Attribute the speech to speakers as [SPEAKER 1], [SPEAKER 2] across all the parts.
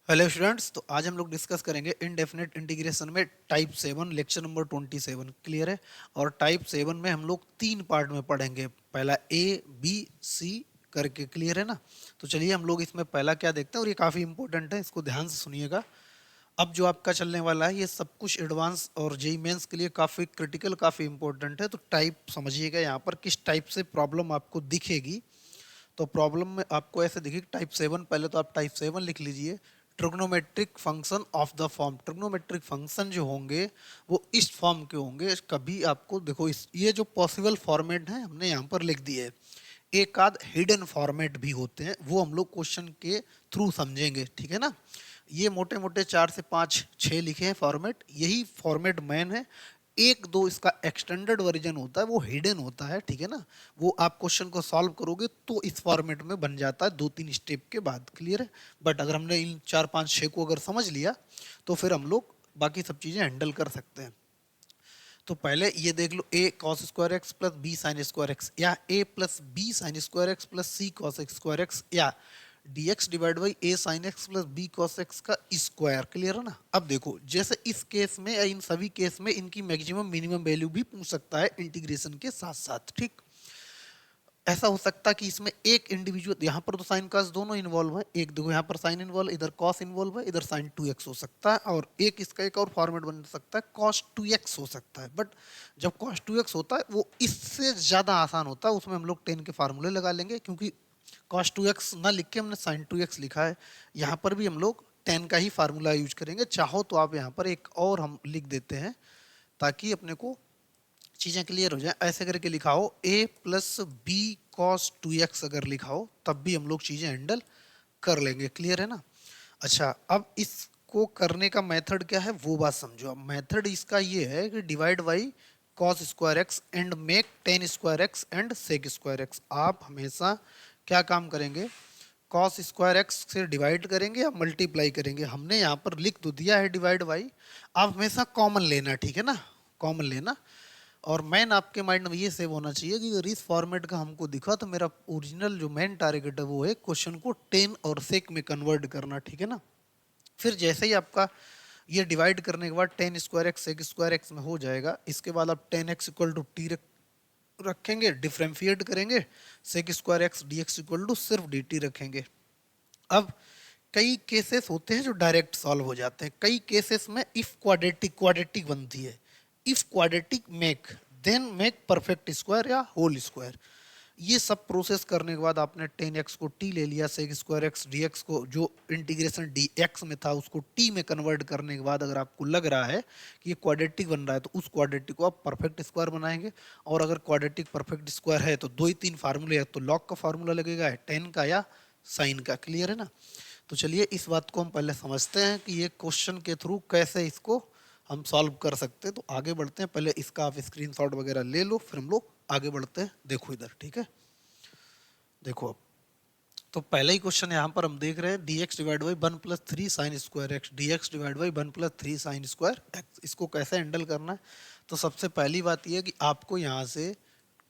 [SPEAKER 1] Hello students, तो आज हम लोग डिस्कस करेंगे इनडेफिनेट इंटीग्रेशन में टाइप 7 लेक्चर नंबर 27 क्लियर है। और टाइप 7 में हम लोग तीन पार्ट में पढ़ेंगे, पहला ए बी सी करके, क्लियर है ना। तो चलिए हम लोग इसमें पहला क्या देखते हैं, और ये काफ़ी इंपॉर्टेंट है, इसको ध्यान से सुनिएगा। अब जो आपका चलने वाला है ये सब कुछ एडवांस और जेई मेंस के लिए काफ़ी क्रिटिकल, काफ़ी इंपॉर्टेंट है। तो टाइप समझिएगा, यहाँ पर किस टाइप से प्रॉब्लम आपको दिखेगी। तो प्रॉब्लम में आपको ऐसे दिखेगी टाइप 7, पहले तो आप टाइप 7 लिख लीजिए। Trigonometric function of the form, trigonometric function जो होंगे वो इस फॉर्म के होंगे। कभी आपको देखो, इस ये जो पॉसिबल फॉर्मेट है हमने यहाँ पर लिख दिए। एक आध हिडन फॉर्मेट भी होते हैं, वो हम लोग क्वेश्चन के थ्रू समझेंगे, ठीक है ना। ये मोटे मोटे 4 से 5 6 लिखे हैं फॉर्मेट, यही फॉर्मेट मेन है। एक दो इसका एक्सटेंडेड वर्जन होता है, वो हिडन होता है, ठीक है ना। वो आप क्वेश्चन को सॉल्व करोगे तो इस फॉर्मेट में बन जाता है 2-3 स्टेप के बाद, क्लियर है। बट अगर हमने इन 4 5 6 को अगर समझ लिया तो फिर हम लोग बाकी सब चीज़ें हैंडल कर सकते हैं। तो पहले ये देख लो, A cos square x plus B sine square X, या A plus B sine square x plus C cos square X, या D x divide by A sine x plus B cos X का square, clear है ना। अब देखो, जैसे इस case में या इन सभी केस में इनकी मैक्सिमम मिनिमम वैल्यू भी पूछ सकता है इंटीग्रेशन के साथ साथ, ठीक। ऐसा हो सकता है कि इसमें एक इंडिविजुअल, यहाँ पर तो साइन कॉस दोनों इन्वॉल्व है, एक देखो यहाँ पर साइन इन्वॉल्व, इधर कॉस इन्वॉल्व है, इधर साइन 2x हो सकता है, और एक इसका एक और फॉर्मेट बन सकता है कॉस 2x हो सकता है। बट जब कॉस 2x होता है वो इससे ज़्यादा आसान होता है, उसमें हम लोग 10 के फार्मूले लगा लेंगे, क्योंकि कॉस 2x ना लिख के हमने साइन 2x लिखा है। यहाँ पर भी हम लोग 10 का ही फार्मूला यूज करेंगे। चाहो तो आप यहाँ पर एक और हम लिख देते हैं ताकि अपने को चीजें क्लियर हो जाए। ऐसे करके लिखा हो a plus B cos 2x, अगर लिखा हो तब भी हम लोग चीजें हैंडल कर लेंगे, क्लियर है ना। अच्छा, अब इसको करने का मेथड क्या है वो बात समझो। अब मेथड इसका ये है कि divide by cos square x and make tan square x and sec square x. आप हमेशा क्या काम करेंगे, कॉस स्क्वायर एक्स से डिवाइड करेंगे या मल्टीप्लाई करेंगे। हमने यहाँ पर लिख तो दिया है डिवाइड बाई, आप हमेशा कॉमन लेना, ठीक है ना, कॉमन लेना। और मेन आपके माइंड में ये सेव होना चाहिए कि अगर इस फॉर्मेट का हमको दिखा तो मेरा ओरिजिनल जो मेन टारगेट है वो है क्वेश्चन को 10 और सेक में कन्वर्ट करना, ठीक है ना। फिर जैसे ही आपका ये डिवाइड करने के बाद 10 square x sec square x में हो जाएगा, इसके बाद आप 10x इक्वल टू टी रखेंगे, डिफ्रेंशिएट करेंगे, sec square x D x equal to सिर्फ डी टी रखेंगे। अब कई केसेस होते हैं जो डायरेक्ट सॉल्व हो जाते हैं, कई केसेस में इफ क्वाड्रेटिक क्वाड्रेटिक बनती है। If quadratic make, then make perfect square या होल स्क्वायर। ये सब प्रोसेस करने के बाद आपने 10x को t ले लिया, सेक स्क्वायर एक्स dx को जो इंटीग्रेशन dx में था उसको t में कन्वर्ट करने के बाद अगर आपको लग रहा है कि ये क्वाड्रेटिक बन रहा है तो उस क्वाड्रेटिक को आप परफेक्ट स्क्वायर बनाएंगे। और अगर क्वाड्रेटिक परफेक्ट स्क्वायर है तो 2 ही 3 फार्मूले है, तो लॉग का फार्मूला लगेगा, 10 का या साइन का, क्लियर है ना। तो चलिए इस बात को हम पहले समझते हैं कि ये क्वेश्चन के थ्रू कैसे इसको हम सॉल्व कर सकते हैं। तो आगे बढ़ते हैं, पहले इसका आप स्क्रीनशॉट वगैरह ले लो, फिर हम लोग आगे बढ़ते हैं। देखो इधर, ठीक है, देखो अब। तो पहला ही क्वेश्चन यहाँ पर हम देख रहे हैं, D x divide by 1 plus 3 sine square x, D x divide by 1 plus 3 sine square x. इसको कैसे हैंडल करना है, तो सबसे पहली बात यह है कि आपको यहाँ से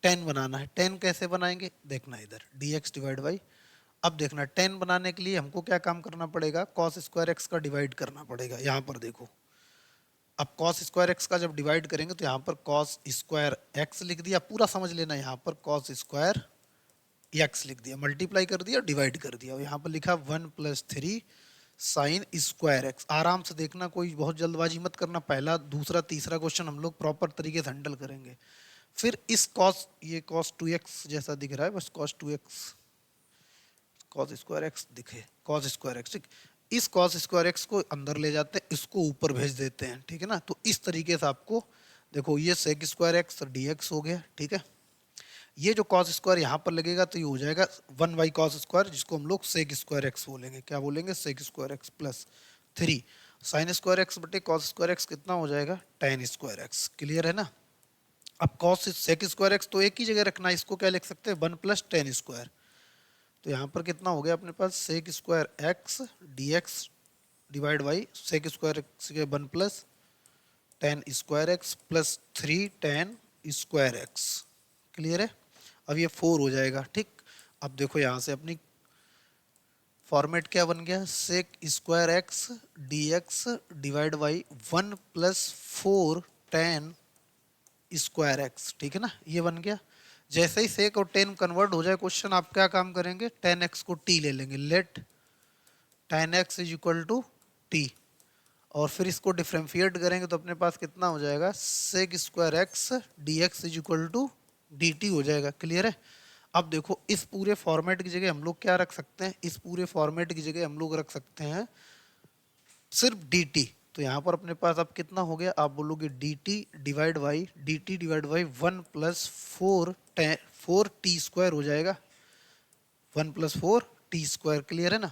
[SPEAKER 1] 10 बनाना है। 10 कैसे बनाएंगे, देखना इधर, डी एक्स डिवाइड बाई, अब देखना 10 बनाने के लिए हमको क्या काम करना पड़ेगा, कॉस स्क्वायर एक्स का डिवाइड करना पड़ेगा। यहाँ पर देखो, अब कॉस स्क्वायर एक्स का जब डिवाइड करेंगे तो यहाँ पर कॉस स्क्वायर एक्स लिख दिया, पूरा समझ लेना, यहाँ पर कॉस स्क्वायर एक्स लिख दिया, मल्टीप्लाई कर दिया, डिवाइड कर दिया, और यहाँ पर लिखा 1 प्लस 3 साइन स्क्वायर एक्स। आराम से देखना, कोई बहुत जल्दबाजी मत करना, पहला दूसरा तीसरा क्वेश्चन हम लोग प्रॉपर तरीके से हैंडल करेंगे। फिर इस कॉस, ये कॉस 2x जैसा दिख रहा है, बस cos 2x cos square x दिखे, कॉस स्क्वायर एक्स, ठीक। इस कॉस स्क्वायर एक्स को अंदर ले जाते हैं, इसको ऊपर भेज देते हैं, ठीक है ना। तो इस तरीके से आपको देखो, ये sec square x D x हो गया, ठीक है। ये जो कॉस स्क्वायर यहाँ पर लगेगा तो ये हो जाएगा 1 बाई कॉस स्क्वायर, जिसको हम लोग सेक स्क्वायर एक्स बोलेंगे। क्या बोलेंगे, sec square x plus 3 sine square x बटे कॉस स्क्वायर एक्स कितना हो जाएगा, टेन स्क्वायर एक्स, क्लियर है ना। अब कॉस सेक स्क्वायर एक्स तो एक ही जगह रखना है, इसको क्या लिख सकते हैं, 1 प्लस 10 स्क्वायर। तो यहाँ पर कितना हो गया अपने पास, sec square x D x divide by sec square X के 1 plus 10 square x plus 3 10 square X, clear है। अब ये 4 हो जाएगा, ठीक। अब देखो यहाँ से अपनी फॉर्मेट क्या बन गया, sec square x D x divide by 1 + 4 tan square x, ठीक है ना, ये बन गया। जैसे ही सेक और टेन कन्वर्ट हो जाए क्वेश्चन, आप क्या काम करेंगे, tan एक्स को t ले लेंगे, let tan x is equal to t, और फिर इसको डिफरेंशिएट करेंगे तो अपने पास कितना हो जाएगा, sec square x D x is equal to d t हो जाएगा। क्लियर है। अब देखो इस पूरे फॉर्मेट की जगह हम लोग क्या रख सकते हैं, इस पूरे फॉर्मेट की जगह हम लोग रख सकते हैं सिर्फ डी टी। तो यहाँ पर अपने पास अब कितना हो गया, आप बोलोगे D t divide by 1 + 4 T square हो जाएगा, 1 + 4 टी स्क्वायर। क्लियर है ना।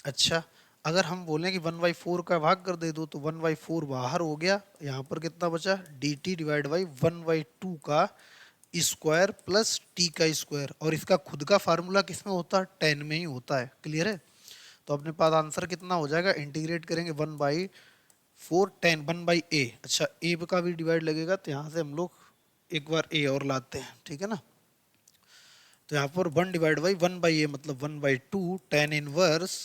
[SPEAKER 1] अच्छा, अगर हम बोलें कि 1/4 का भाग कर दे दो तो 1/4 बाहर हो गया, यहाँ पर कितना बचा, डी टी डिवाइड बाई 1/2 का स्क्वायर प्लस टी का स्क्वायर, और इसका खुद का फार्मूला किसमें होता है, 10 में ही होता है। क्लियर है। तो अपने पास आंसर कितना हो जाएगा, इंटीग्रेट करेंगे 1/4 10 1/a। अच्छा, ए का भी डिवाइड लगेगा तो यहाँ से हम लोग एक बार ए और लाते हैं, ठीक है ना। तो यहाँ पर 1 डिवाइड बाई 1/a मतलब 1/2 tan इनवर्स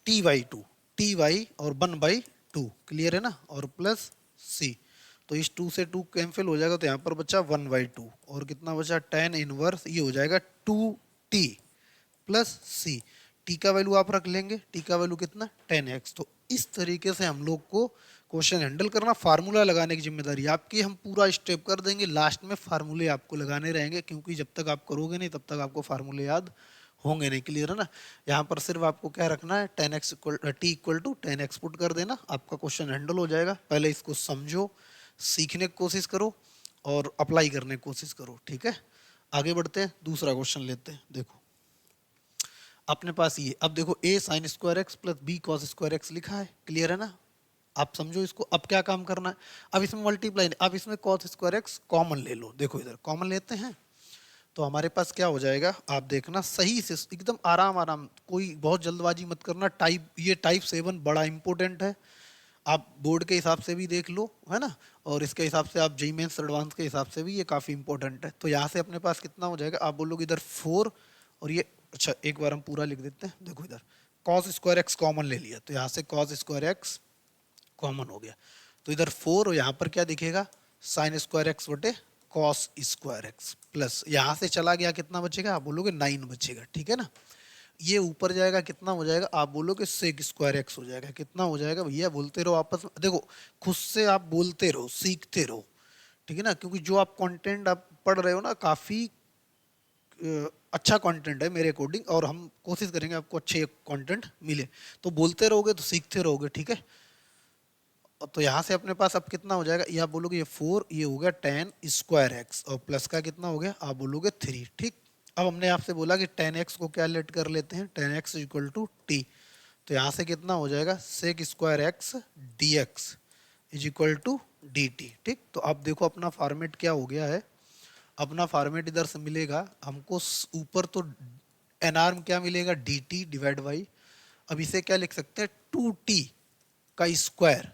[SPEAKER 1] t/2 ty और 1/2। क्लियर है ना, और प्लस c। तो इस 2 से 2 कैंसिल हो जाएगा तो यहाँ पर बचा 1/2, और कितना बचा, tan इनवर्स ये हो जाएगा 2t प्लस c। टी का वैल्यू आप रख लेंगे, टी का वैल्यू कितना, 10x। तो इस तरीके से हम लोग को क्वेश्चन हैंडल करना, फार्मूला लगाने की जिम्मेदारी आपकी, हम पूरा स्टेप कर देंगे, लास्ट में फार्मूले आपको लगाने रहेंगे, क्योंकि जब तक आप करोगे नहीं तब तक आपको फार्मूले याद होंगे नहीं। क्लियर है ना। यहाँ पर सिर्फ आपको क्या रखना है, T equal to 10x put कर देना, आपका क्वेश्चन हैंडल हो जाएगा। पहले इसको समझो, सीखने की कोशिश करो और अप्लाई करने की कोशिश करो, ठीक है। आगे बढ़ते हैं, दूसरा क्वेश्चन लेते हैं। देखो अपने पास ये, अब देखो a sin square x plus B cos square x लिखा है। क्लियर है ना। आप समझो इसको, अब क्या काम करना है, अब इसमें मल्टीप्लाई, अब इसमें कॉस स्क्वायर एक्स कॉमन ले लो। देखो इधर कॉमन लेते हैं तो हमारे पास क्या हो जाएगा, आप देखना सही से एकदम आराम आराम, कोई बहुत जल्दबाजी मत करना। ये टाइप 7 बड़ा इंपॉर्टेंट है, आप बोर्ड के हिसाब से भी देख लो, है ना, और इसके हिसाब से आप जेईई मेंस एडवांस के हिसाब से भी ये काफ़ी इंपॉर्टेंट है। तो यहाँ से अपने पास कितना हो जाएगा, आप बोलोगे इधर 4 और ये, अच्छा एक बार हम पूरा लिख देते हैं। देखो इधर कॉस स्क्वायर एक्स कॉमन ले लिया तो यहाँ से कॉस स्क्वायर एक्स कॉमन हो गया, तो इधर 4 और यहाँ पर क्या दिखेगा, साइन स्क्वायर एक्स बटे कॉस स्क्वायर एक्स प्लस, यहाँ से चला गया कितना बचेगा, आप बोलोगे 9 बचेगा, ठीक है ना। ये ऊपर जाएगा कितना हो जाएगा, आप बोलोगे सेक स्क्वायर एक्स हो जाएगा, कितना हो जाएगा भैया, बोलते रहो आपस में, देखो खुद से आप बोलते रहो, सीखते रहो, ठीक है ना, क्योंकि जो आप कंटेंट आप पढ़ रहे हो ना काफ़ी अच्छा कंटेंट है मेरे अकॉर्डिंग, और हम कोशिश करेंगे आपको अच्छे कंटेंट मिले, तो बोलते रहोगे तो सीखते रहोगे, ठीक है। तो यहाँ से अपने पास अब कितना हो जाएगा, ये आप बोलोगे ये 4, ये हो गया tan स्क्वायर एक्स, और प्लस का कितना हो गया, आप बोलोगे 3, ठीक। अब हमने आपसे बोला कि tan x को क्या लेट कर लेते हैं, tan x equal to t, तो यहाँ से कितना हो जाएगा, sec square x D x is equal to d t, ठीक। तो अब देखो अपना फॉर्मेट क्या हो गया है, अपना फॉर्मेट इधर से मिलेगा हमको, ऊपर तो एन आर में क्या मिलेगा, डी टी डिवाइड बाई, अब इसे क्या लिख सकते हैं, 2t का स्क्वायर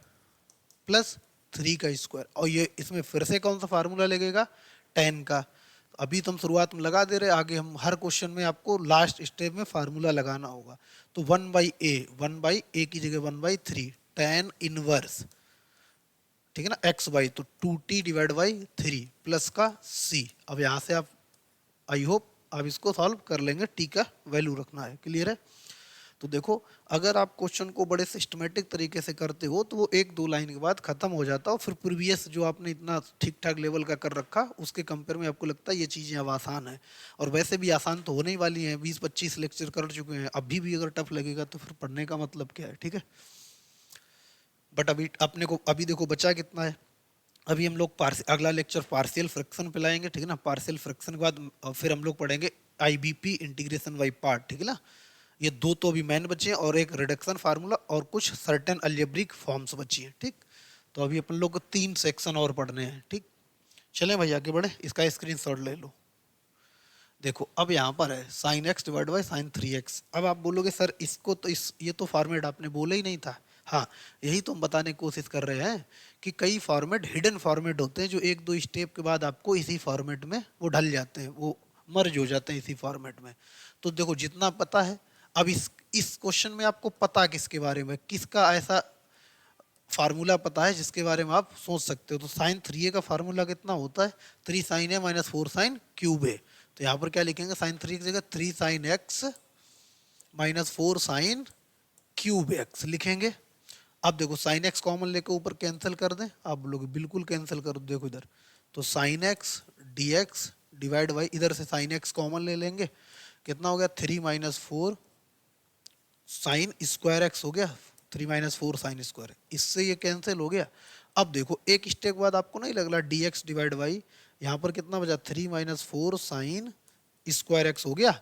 [SPEAKER 1] प्लस 3 का स्क्वायर, और ये इसमें फिर से कौन सा फार्मूला लगेगा, 10 का। अभी तो हम शुरुआत में लगा दे रहे, आगे हम हर क्वेश्चन में आपको लास्ट स्टेप में फार्मूला लगाना होगा। तो 1/a की जगह 1/3 tan इनवर्स, ठीक है ना, x/, तो 2t डिवाइड बाई 3 प्लस का c। अब यहाँ से आप, आई होप आप इसको सॉल्व कर लेंगे, t का वैल्यू रखना है। क्लियर है। तो देखो अगर आप क्वेश्चन को बड़े सिस्टमेटिक तरीके से करते हो तो वो 1-2 लाइन के बाद खत्म हो जाता है, फिर प्रीवियस जो आपने इतना ठीक ठाक लेवल का कर रखा उसके कंपेयर में आपको लगता है ये चीज़ें अब आसान है, और वैसे भी आसान तो होने ही वाली हैं, 20-25 लेक्चर कर चुके हैं, अभी भी अगर टफ लगेगा तो फिर पढ़ने का मतलब क्या है, ठीक है। बट अभी अपने को अभी देखो बचा कितना है, अभी हम लोग अगला लेक्चर पार्शियल फ्रैक्शन पे लाएंगे, ठीक है ना। पार्शियल फ्रैक्शन के बाद फिर हम लोग पढ़ेंगे आईबीपी इंटीग्रेशन बाई पार्ट, ठीक है ना। ये 2 तो अभी मैन बचे हैं, और एक रिडक्शन फार्मूला और कुछ सर्टेन अलजेब्रिक फॉर्म्स बची हैं, ठीक। तो अभी अपन लोग को 3 सेक्शन और पढ़ने हैं, ठीक। चलें भाई आगे बढ़े, इसका स्क्रीनशॉट ले लो। देखो अब यहाँ पर है sine x divide by sine 3x। अब आप बोलोगे सर इसको तो ये तो फॉर्मेट आपने बोला ही नहीं था। हाँ, यही तो हम बताने की कोशिश कर रहे हैं कि कई फॉर्मेट हिडन फॉर्मेट होते हैं जो 1-2 स्टेप के बाद आपको इसी फॉर्मेट में वो ढल जाते हैं, वो मर्ज हो जाते हैं इसी फॉर्मेट में। तो देखो जितना पता है अब इस क्वेश्चन में आपको पता किसके बारे में, किसका ऐसा फार्मूला पता है जिसके बारे में आप सोच सकते हो। तो साइन 3a का फार्मूला कितना होता है, 3 साइन ए माइनस 4 साइन क्यूब ए। तो यहाँ पर क्या लिखेंगे, साइन 3 की जगह 3 sine x minus 4 sine cube x लिखेंगे। अब देखो साइन एक्स कॉमन लेके ऊपर कैंसिल कर दें, आप बोलोगे बिल्कुल कैंसिल कर दो। देखो इधर तो sign x D x divide by, इधर से साइन एक्स कॉमन ले लेंगे, कितना हो गया 3 माइनस 4 साइन स्क्वायर एक्स हो गया, 3 माइनस 4 साइन स्क्वायर, इससे ये कैंसिल हो गया। अब देखो एक स्टेप बाद आपको नहीं लग रहा डी एक्स डिवाइड बाई, यहाँ पर कितना बचा 3 माइनस 4 साइन स्क्वायर एक्स हो गया,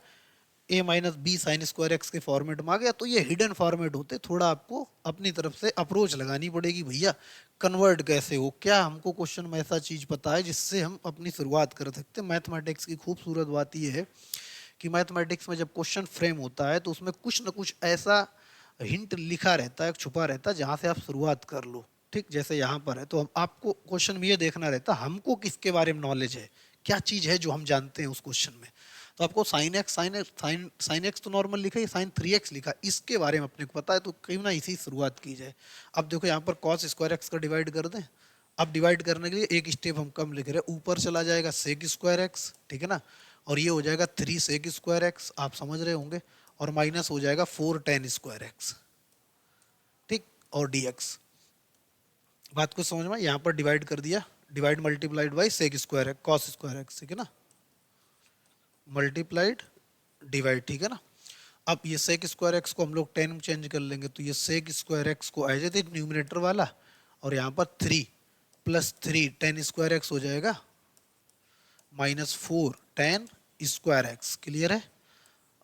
[SPEAKER 1] A minus B sine square X के फॉर्मेट में आ गया। तो ये हिडन फॉर्मेट होते, थोड़ा आपको अपनी तरफ से अप्रोच लगानी पड़ेगी, भैया कन्वर्ट कैसे हो, क्या हमको क्वेश्चन में ऐसा चीज पता है जिससे हम अपनी शुरुआत कर सकते हैं। मैथमेटिक्स की खूबसूरत बात यह है कि मैथमेटिक्स में जब क्वेश्चन फ्रेम होता है तो उसमें कुछ ना कुछ ऐसा हिंट लिखा रहता है, छुपा रहता है, जहां से आप शुरुआत कर लो। ठीक, जैसे यहाँ पर है तो आपको क्वेश्चन में ये देखना रहता है हमको किसके बारे में नॉलेज है, क्या चीज है जो हम जानते हैं उस क्वेश्चन में। तो आपको साइन एक्स साइन एक्स तो नॉर्मल लिखा है, साइन 3x लिखा, इसके बारे में अपने को पता है, तो क्यों ना इसी शुरुआत की जाए। अब देखो यहाँ पर कॉस स्क्वायर एक्स का डिवाइड कर दें। अब डिवाइड करने के लिए एक स्टेप हम कम लिख रहे हैं, ऊपर चला जाएगा सेक स्क्वायर एक्स, ठीक है ना, और ये हो जाएगा 3 सेक स्क्वायर एक्स, आप समझ रहे होंगे, और माइनस हो जाएगा 4 टेन स्क्वायर एक्स, ठीक, और dx। बात को समझ में, यहाँ पर डिवाइड कर दिया, divide multiplied by sec square x cos square x, ठीक है ना, मल्टीप्लाइड डिवाइड, ठीक है ना। अब ये सेक स्क्वायर एक्स को हम लोग 10 में चेंज कर लेंगे, तो ये सेक स्क्वायर एक्स को आ जाते न्यूमिनेटर वाला, और यहाँ पर 3 प्लस 3 10 स्क्वायर एक्स हो जाएगा माइनस 4 10 स्क्वायर एक्स, क्लियर है,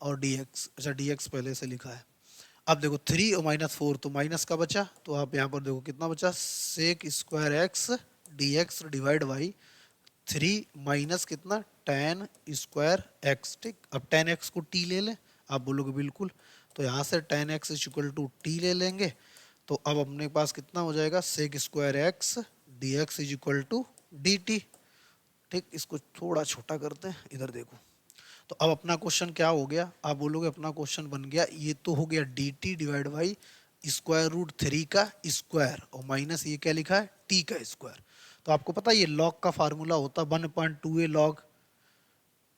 [SPEAKER 1] और dx, अच्छा dx पहले से लिखा है। अब देखो 3 और माइनस 4 तो माइनस का बचा, तो आप यहाँ पर देखो कितना बचा, sec square x dx divide by 3 minus कितना 10 स्क्वायर एक्स, ठीक। अब 10x को t ले लें, आप बोलोगे बिल्कुल, तो यहाँ से 10x is equal to T ले लेंगे। तो अब अपने पास कितना हो जाएगा, sec square x D x is equal to d t, ठीक। इसको थोड़ा छोटा करते हैं, इधर देखो, तो अब अपना क्वेश्चन क्या हो गया, आप बोलोगे अपना क्वेश्चन बन गया, ये तो हो गया d t divide by square root 3 का स्क्वायर, और माइनस ये क्या लिखा है टी का स्क्वायर। तो आपको पता है ये लॉग का फार्मूला होता है 1.2a log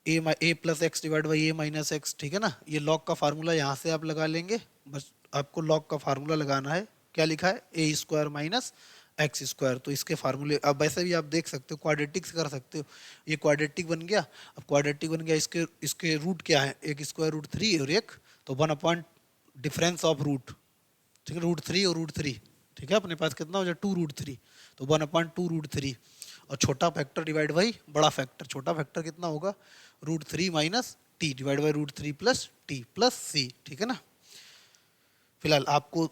[SPEAKER 1] A plus x divide by A minus x, ठीक है ना। ये लॉग का फार्मूला यहाँ से आप लगा लेंगे, बस आपको लॉग का फार्मूला लगाना है, क्या लिखा है ए स्क्वायर माइनस एक्स स्क्वायर। तो इसके फार्मूले अब वैसे भी आप देख सकते हो, क्वाड्रेटिक कर सकते हो, ये क्वाड्रेटिक बन गया। अब क्वाड्रेटिक बन गया, इसके इसके रूट क्या है, एक स्क्वायर रूट 3 और एक, तो 1 अपॉइंट डिफरेंस ऑफ रूट, ठीक है, रूट 3 और रूट 3, ठीक है, अपने पास कितना हो जाए 2 रूट 3, तो 1 अपॉइंट 2 रूट 3, और छोटा फैक्टर डिवाइड बाई बड़ा फैक्टर, छोटा फैक्टर कितना होगा root 3 minus T divide by root 3 plus T plus C, ठीक है ना। फिलहाल आपको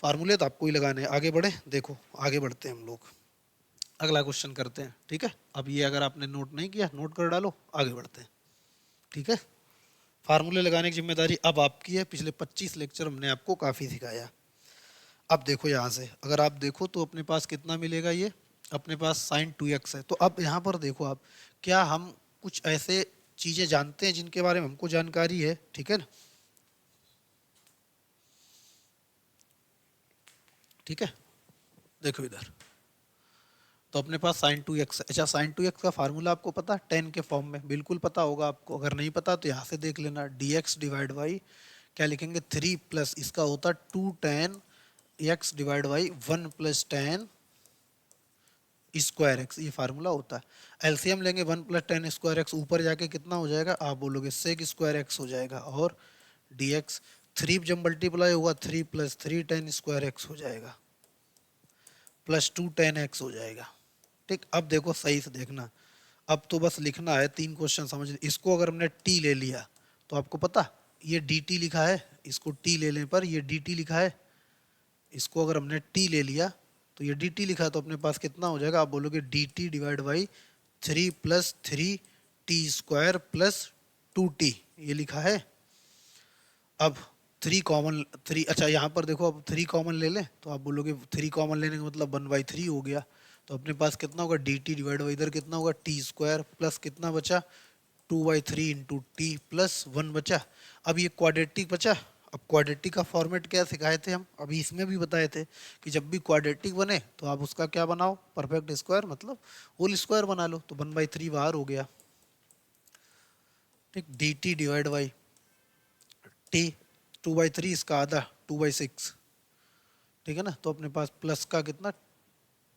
[SPEAKER 1] फार्मूले तो आपको ही लगाने हैं, आगे बढ़े, देखो आगे बढ़ते हैं हम लोग, अगला क्वेश्चन करते हैं, ठीक है। अब ये अगर आपने नोट नहीं किया नोट कर डालो, आगे बढ़ते हैं, ठीक है। फार्मूले लगाने की जिम्मेदारी अब आपकी है, पिछले 25 लेक्चर हमने आपको काफ़ी सिखाया। अब देखो यहाँ से अगर आप देखो तो अपने पास कितना मिलेगा, ये अपने पास साइन 2x है। तो अब यहाँ पर देखो आप, क्या हम कुछ ऐसे चीज़ें जानते हैं जिनके बारे में हमको जानकारी है, ठीक है ना, ठीक है। देखो इधर तो अपने पास साइन 2x, अच्छा साइन 2x का फार्मूला आपको पता है 10 के फॉर्म में, बिल्कुल पता होगा आपको, अगर नहीं पता तो यहाँ से देख लेना, dx डिवाइड बाई क्या लिखेंगे 3 प्लस इसका होता है 2 tan x divide by 1 plus tan square x, ये फार्मूला होता है। एलसीएम लेंगे 1 प्लस 10 स्क्वायर एक्स, ऊपर जाके कितना हो जाएगा, आप बोलोगे सेक स्क्वायर एक्स हो जाएगा, और dx 3 जब मल्टीप्लाई हुआ 3 प्लस 3 10 स्क्वायर एक्स हो जाएगा, प्लस 2 10 एक्स हो जाएगा, ठीक। अब देखो सही से देखना, अब तो बस लिखना है, 3 क्वेश्चन समझ, इसको अगर हमने t ले लिया तो आपको पता ये dt लिखा है, इसको t ले लेने पर ये dt लिखा है, इसको अगर हमने t ले लिया तो ये dt लिखा है, तो अपने पास कितना हो जाएगा, आप बोलोगे dt divide by 3 plus 3 T square plus 2t, ये लिखा है। अब 3 कॉमन 3, अच्छा यहाँ पर देखो अब 3 कॉमन ले लें, तो आप बोलोगे 3 कॉमन लेने का मतलब 1/3 हो गया, तो अपने पास कितना होगा dt डिवाइड बाई इधर कितना होगा टी स्क्वायर प्लस कितना बचा 2/3 इंटू टी प्लस 1 बचा। अब ये क्वाड्रेटिक बचा। अब क्वाड्रेटिक का फॉर्मेट क्या सिखाए थे हम, अभी इसमें भी बताए थे कि जब भी क्वाड्रेटिक बने तो आप उसका क्या बनाओ, परफेक्ट स्क्वायर, मतलब होल स्क्वायर बना लो। तो 1/3 बाहर हो गया, ठीक। D t divide by T, 2/3 इसका आधा 2/6, ठीक है ना। तो अपने पास प्लस का कितना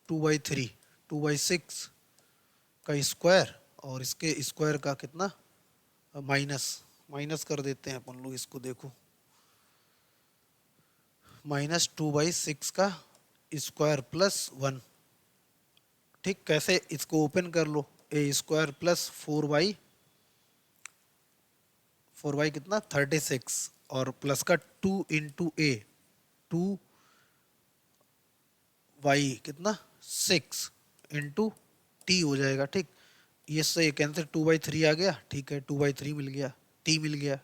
[SPEAKER 1] 2/3, 2/6 का स्क्वायर, और इसके स्क्वायर का कितना माइनस, माइनस कर देते हैं अपन लोग इसको, देखो -2/6 का स्क्वायर प्लस 1, ठीक। कैसे, इसको ओपन कर लो, ए स्क्वायर प्लस 4y कितना 36, और प्लस का 2 इंटू ए, 2y कितना 6 इंटू टी हो जाएगा, ठीक। ये से कैंसिल, 2/3 आ गया, ठीक है, 2/3 मिल गया, टी मिल गया।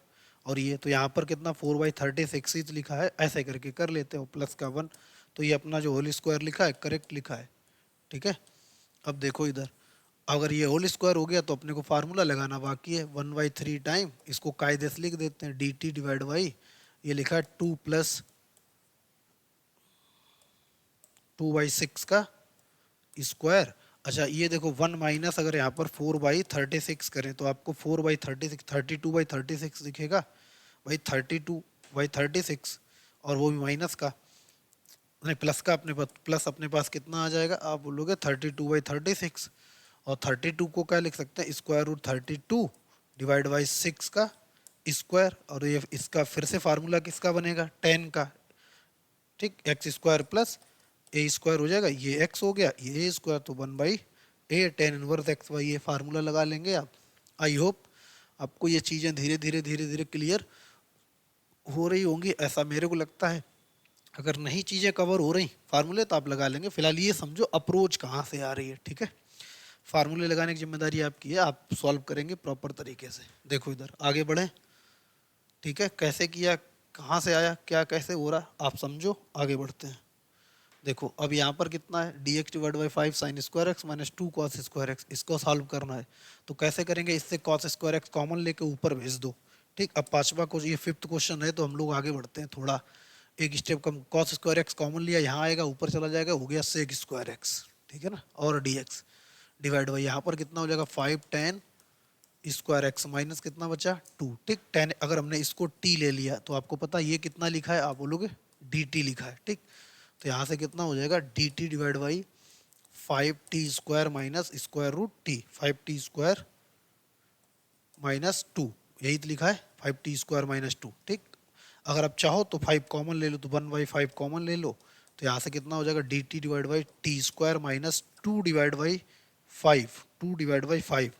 [SPEAKER 1] और ये तो यहाँ पर कितना 4/36 ही लिखा है, ऐसे करके कर लेते हो, प्लस का 1। तो ये अपना जो होल स्क्वायर लिखा है करेक्ट लिखा है, ठीक है। अब देखो इधर, अगर ये होल स्क्वायर हो गया तो अपने को फार्मूला लगाना बाकी है, 1/3 टाइम, इसको कायदे से लिख देते हैं डी टी डिवाइड बाई, ये लिखा है 2 + 2/6 का स्क्वायर। अच्छा ये देखो 1 माइनस, अगर यहाँ पर 4/36 करें तो आपको 4/36, 32/36 दिखेगा भाई, 32/36, और वो भी माइनस का, नहीं प्लस का, अपने पास प्लस, अपने पास कितना आ जाएगा, आप बोलोगे 32/36। और 32 को क्या लिख सकते हैं, स्क्वायर रूट 32 डिवाइड बाई 6 का स्क्वायर, और ये इसका फिर से फार्मूला किसका बनेगा, 10 का, ठीक। एक्स स्क्वायर प्लस ए स्क्वायर हो जाएगा, ये एक्स हो गया, ये ए स्क्वायर, तो 1/a 10 इनवर्स एक्स वाई, ये फार्मूला लगा लेंगे आप। आई होप आपको ये चीज़ें धीरे धीरे धीरे धीरे क्लियर हो रही होंगी, ऐसा मेरे को लगता है। अगर नहीं चीज़ें कवर हो रही फार्मूले तो आप लगा लेंगे, फिलहाल ये समझो अप्रोच कहाँ से आ रही है, ठीक है। फार्मूले लगाने की जिम्मेदारी आपकी है, आप सॉल्व करेंगे प्रॉपर तरीके से। देखो इधर आगे बढ़े, ठीक है, कैसे किया, कहाँ से आया, क्या कैसे हो रहा, आप समझो, आगे बढ़ते हैं। देखो अब यहाँ पर कितना है, d x divide by 5 sign square x minus 2 cos square x, इसको सॉल्व करना है। तो कैसे करेंगे, इससे कॉस स्क्वायर एक्स कॉमन लेके ऊपर भेज दो, ठीक। अब पांचवा क्वेश्चन, ये 5th क्वेश्चन है, तो हम लोग आगे बढ़ते हैं थोड़ा, एक स्टेप कम। कॉस स्क्वायर एक्स कॉमन लिया, यहाँ आएगा, ऊपर चला जाएगा, हो गया सेक स्क्वायर एक्स, ठीक है ना। और डी एक्स डिवाइड बाई यहाँ पर कितना हो जाएगा 5 tan स्क्वायर एक्स माइनस कितना बचा 2, ठीक। 10, अगर हमने इसको t ले लिया तो आपको पता ये कितना लिखा है, आप बोलोगे dt लिखा है, ठीक। तो यहाँ से कितना हो जाएगा dt divide by 5t square minus square root t, 5t square minus 2, यही तो लिखा है 5t स्क्वायर माइनस 2, ठीक। अगर आप चाहो तो 5 कॉमन ले लो, तो 1/5 कॉमन ले लो, तो यहाँ से कितना हो जाएगा dt divide by T square minus 2 divide by 5, 2 divide by 5,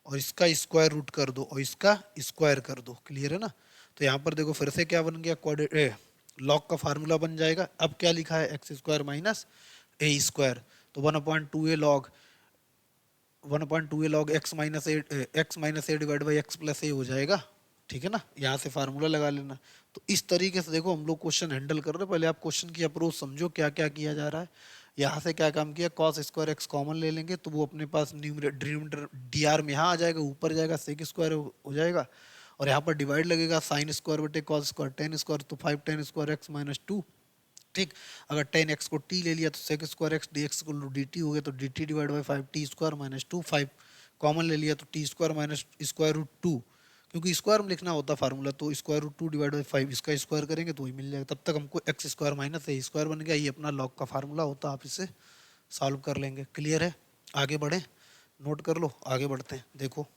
[SPEAKER 1] और इसका स्क्वायर रूट कर दो और इसका स्क्वायर कर दो, क्लियर है ना। तो यहाँ पर देखो फिर से क्या बन गया, लॉग का फार्मूला बन जाएगा। अब क्या लिखा है, x square minus a square, तो 1/2a log, 1/2a log x minus a divide by x plus a हो जाएगा, ठीक है ना। यहाँ से फार्मूला लगा लेना। तो इस तरीके से देखो हम लोग क्वेश्चन हैंडल कर रहे हैं। पहले आप क्वेश्चन की अप्रोच समझो, क्या क्या किया जा रहा है। यहाँ से क्या काम किया, कॉस स्क्वायर एक्स कॉमन ले लेंगे, तो वो अपने पास न्यूमरेटर डी आर में यहाँ आ जाएगा, ऊपर जाएगा, सेक स्क्वायर हो जाएगा, और यहाँ पर डिवाइड लगेगा, साइन स्क्वायर बटे कॉस स्क्वायर टेन स्क्वायर, तो 5 tan स्क्वायर एक्स माइनस 2, ठीक। अगर 10x को t ले लिया तो sec square x D x को डी टी हो गया, तो d t divide by 5t square minus 2, 5 common ले लिया तो t square minus square root 2, क्योंकि स्क्वायर में लिखना होता फार्मूला, तो स्क्वायर रूट 2 डिवाइड बाई 5, इसका स्क्वायर करेंगे तो वही मिल जाएगा। तब तक हमको x square minus a square बन गया, ये अपना लॉग का फार्मूला होता, आप इसे सॉल्व कर लेंगे, क्लियर है। आगे बढ़े, नोट कर लो, आगे बढ़ते हैं। देखो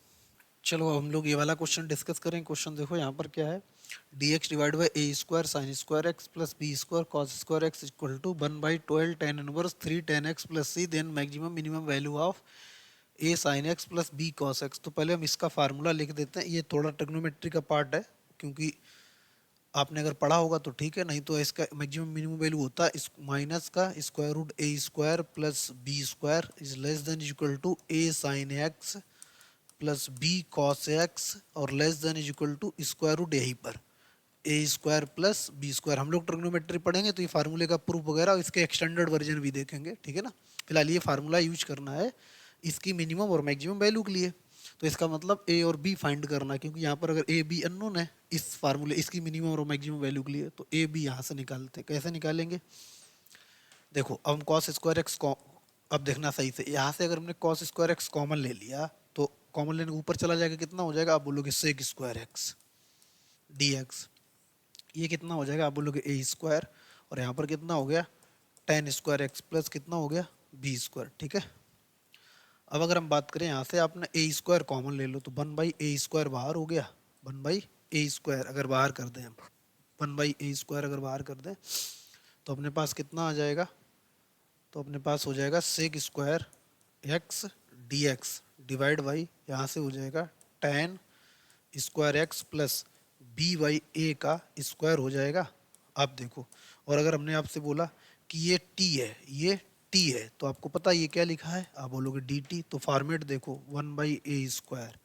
[SPEAKER 1] चलो हम लोग ये वाला क्वेश्चन डिस्कस करें। क्वेश्चन देखो यहाँ पर क्या है, d x divide by a square sine square x plus b square cos square x equal to 1/12 tan inverse 3 tan x plus c, then maximum minimum value of a sine x plus B cos x. तो पहले हम इसका formula लिख देते हैं, ये थोड़ा trigonometry का पार्ट है, क्योंकि आपने अगर पढ़ा होगा तो ठीक है, नहीं तो इसका मैक्सिमम मिनिमम वैल्यू होता है इस माइनस का square root a square plus b square is less than equal to a sine x plus B cos x, और less than is equal to square root यहीं पर a square plus b square. हम लोग trigonometry पढ़ेंगे तो ये फार्मूले का प्रूफ वगैरह और इसके एक्सटेंडेड वर्जन भी देखेंगे, ठीक है ना। फिलहाल ये फार्मूला यूज करना है इसकी मिनिमम और मैक्सिमम वैल्यू के लिए। तो इसका मतलब ए और बी फाइंड करना है, क्योंकि यहाँ पर अगर ए बी अननोन है इस फार्मूले इसकी मिनिमम और मैक्सिमम वैल्यू के लिए, तो ए बी यहाँ से निकालते हैं। कैसे निकालेंगे, देखो अब हम कॉस स्क्वायर एक्स, अब देखना सही से, यहाँ से अगर हमने कॉस स्क्वायर एक्स कॉमन ले लिया तो कॉमन लेने के ऊपर चला जाएगा, कितना हो जाएगा, आप बोलोगे sec square x D x. ये कितना हो जाएगा, आप बोलोगे ए स्क्वायर, और यहाँ पर कितना हो गया टेन स्क्वायर एक्स प्लस कितना हो गया बी स्क्वायर। ठीक है, अब अगर हम बात करें यहाँ से आपने ए स्क्वायर कॉमन ले लो तो वन बाई ए स्क्वायर बाहर हो गया, वन बाई ए स्क्वायर अगर बाहर कर दें हम, वन बाई ए स्क्वायर अगर बाहर कर दें तो अपने पास कितना आ जाएगा, तो अपने पास हो जाएगा sec square x D x divide by यहाँ से हो जाएगा tan square x plus b by a का स्क्वायर हो जाएगा। आप देखो, और अगर हमने आपसे बोला कि ये टी है, ये टी है, तो आपको पता है ये क्या लिखा है, आप बोलोगे डी टी। तो फॉर्मेट देखो one by a square,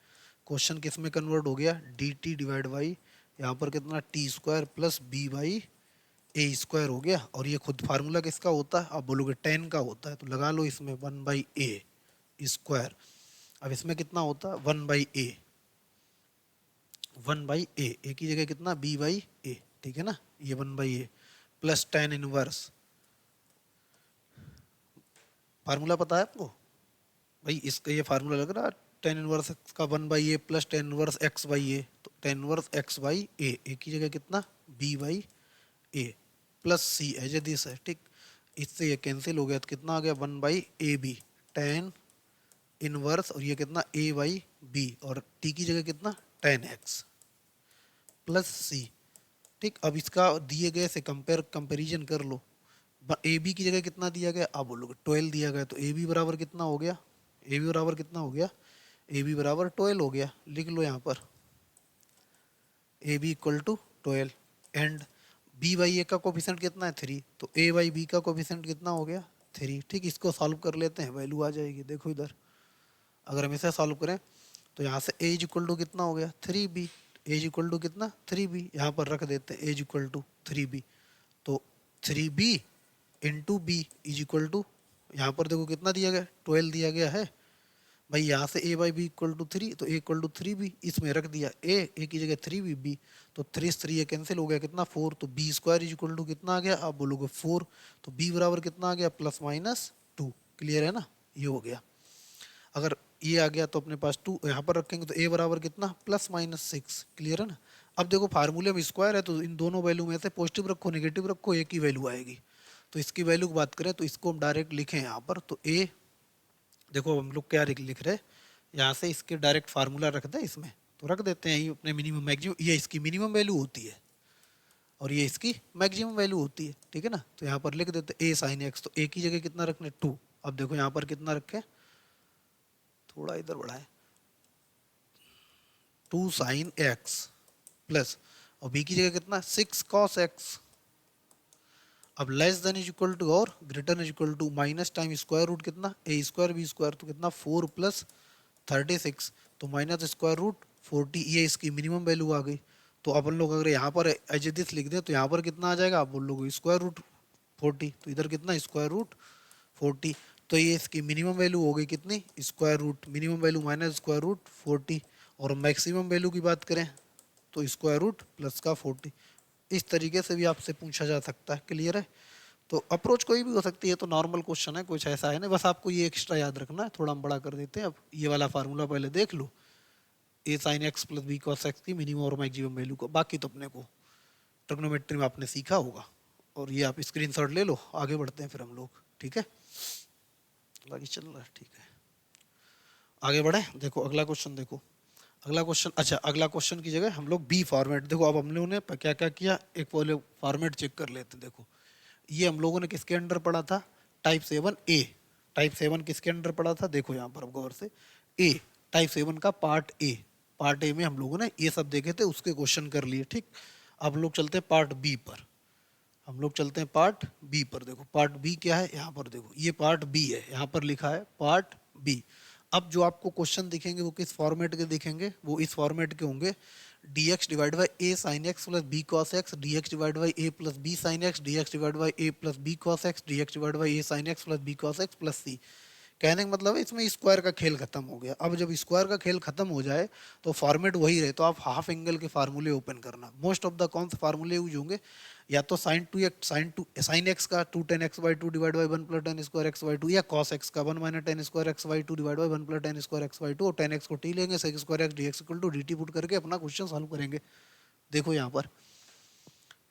[SPEAKER 1] question किस में कन्वर्ट हो गया, डी टी डिवाइड बाई यहाँ पर कितना t square plus b by a square हो गया। और ये खुद फार्मूला किसका होता है, आप बोलोगे टेन का होता है, तो लगा लो इसमें वन बाई ए स्क्वायर। अब इसमें कितना होता है one by a, one by a की जगह कितना बी बाई ए, ठीक है ना, ये one by a plus tan inverse, formula पता है आपको भाई इसका, ये फार्मूला लग रहा है टेन इनवर्स एक्स का one by a plus tan inverse x by a, तो tan inverse x by a की जगह कितना b by a plus c as a this है। ठीक, इससे ये कैंसिल हो गया तो कितना आ गया one by a b tan inverse, और ये कितना ए बाई बी, और टी की जगह कितना टेन एक्स प्लस सी। ठीक, अब इसका दिए गए से कंपेरिजन कर लो, ए बी की जगह कितना दिया गया, आप बोलोगे 12 दिया गया, तो ए बी बराबर कितना हो गया, ए बी बराबर कितना हो गया, ए बी बराबर 12 हो गया। लिख लो यहाँ पर a b equal to 12, and b by a का कोफिशेंट कितना है 3, तो ए बाई बी का कोफिशेंट कितना हो गया 3। ठीक, इसको सॉल्व कर लेते हैं, वैल्यू आ जाएगी। देखो इधर अगर हम इसे सॉल्व करें तो यहाँ से एज इक्वल टू कितना हो गया 3b, एज इक्वल टू कितना 3b, यहाँ पर रख देते हैं एज इक्वल टू 3b, तो 3b into b is equal to, यहाँ पर देखो कितना दिया गया 12 दिया गया है भाई, यहाँ से ए बाई बी इक्वल टू 3, तो ए इक्वल टू 3b, इसमें रख दिया ए की जगह 3b बी, तो 3 ये कैंसिल हो गया कितना 4, तो b square is equal to कितना आ गया, आप बोलोगे 4, तो बी बराबर कितना आ गया प्लस माइनस 2। क्लियर है ना, ये हो गया। अगर ये आ गया तो अपने पास 2 यहाँ पर रखेंगे तो ए बराबर कितना प्लस माइनस 6। क्लियर है ना, अब देखो फार्मूले में स्क्वायर है तो इन दोनों वैल्यू में से पॉजिटिव रखो नेगेटिव रखो, एक ही वैल्यू आएगी। तो इसकी वैल्यू की बात करें तो इसको हम डायरेक्ट लिखें यहाँ पर, तो ए देखो हम लोग क्या लिख रहे हैं, यहाँ से इसके डायरेक्ट फार्मूला रख दें इसमें, तो रख देते हैं यही अपने मिनिमम मैक्सिमम, ये इसकी मिनिमम वैल्यू होती है और ये इसकी मैक्सिमम वैल्यू होती है। ठीक है ना, तो यहाँ पर लिख देते ए साइन एक्स, तो ए की जगह कितना रखने 2, अब देखो यहाँ पर कितना रखें, थोड़ा इधर बढ़ाएं, 2 साइन एक्स प्लस, और बी की जगह कितना 6 कॉस एक्स, अब less than is equal to और greater is equal to minus time square root कितना ए स्क्वायर बी स्क्वायर, तो कितना 4 प्लस 36, तो माइनस स्क्वायर रूट 40, ये इसकी मिनिमम वैल्यू आ गई। तो अपन लोग अगर यहाँ पर एज दिस लिख दें तो यहाँ पर कितना आ जाएगा, आप बोल लोगे स्क्वायर रूट 40, तो इधर कितना स्क्वायर रूट 40, तो ये इसकी मिनिमम वैल्यू हो गई कितनी square root, minimum value minus square root 40, और मैक्सिमम वैल्यू की बात करें तो स्क्वायर रूट प्लस का 40। इस तरीके से भी आपसे पूछा जा सकता है। क्लियर है, तो अप्रोच कोई भी हो सकती है, तो नॉर्मल क्वेश्चन है, कुछ ऐसा है नहीं, बस आपको ये एक्स्ट्रा याद रखना है। थोड़ा हम बड़ा कर देते हैं, अब ये वाला फार्मूला पहले देख लो, a sine x plus B cos x की मिनिमम और मैक्सिमम वैल्यू को, बाकी तो अपने को ट्रिग्नोमेट्री में आपने सीखा होगा, और ये आप स्क्रीनशॉट ले लो, आगे बढ़ते हैं फिर हम लोग। ठीक है, बाकी चल रहा है, ठीक है, आगे बढ़े। देखो अगला क्वेश्चन, देखो अगला क्वेश्चन, अच्छा अगला क्वेश्चन की जगह हम लोग बी फॉर्मेट, देखो अब हम लोगों ने क्या क्या किया, एक पहले फॉर्मेट चेक कर लेते हैं। देखो ये हम लोगों ने किसके अंडर पढ़ा था, टाइप 7 ए, टाइप 7 किसके अंडर पढ़ा था, देखो यहाँ पर गौर से ए, टाइप 7 का पार्ट ए, पार्ट ए में हम लोगों ने ये सब देखे थे, उसके क्वेश्चन कर लिए। ठीक, अब लोग चलते हैं पार्ट बी पर, हम लोग चलते हैं पार्ट बी पर। देखो पार्ट बी क्या है, यहाँ पर देखो ये पार्ट बी है, यहाँ पर लिखा है पार्ट बी। अब जो आपको क्वेश्चन दिखेंगे वो किस फॉर्मेट के दिखेंगे, वो इस फॉर्मेट के होंगे, d x divide by A sine x plus B cos x, D x divide by a plus B sine x, D x divide by a plus B cos x, D x divide by A sine x plus B cos x plus c. कहने का मतलब है इसमें square का खेल खत्म हो गया। अब जब स्क्वायर का खेल खत्म हो जाए तो फॉर्मेट वही रहे, तो आप हाफ एंगल के फार्मूले ओपन करना। मोस्ट ऑफ द कौन से फार्मूले यूज होंगे, या तो साइन एक्स का 2 tan x/2 divide by 1 + tan² x/2, या कॉस एक्स का 1 - tan² x/2 divide by 1 + tan² x/2, और tan x को t लेंगे, sec² x dx equal to dt put करके अपना क्वेश्चन सॉल्व करेंगे। देखो यहाँ पर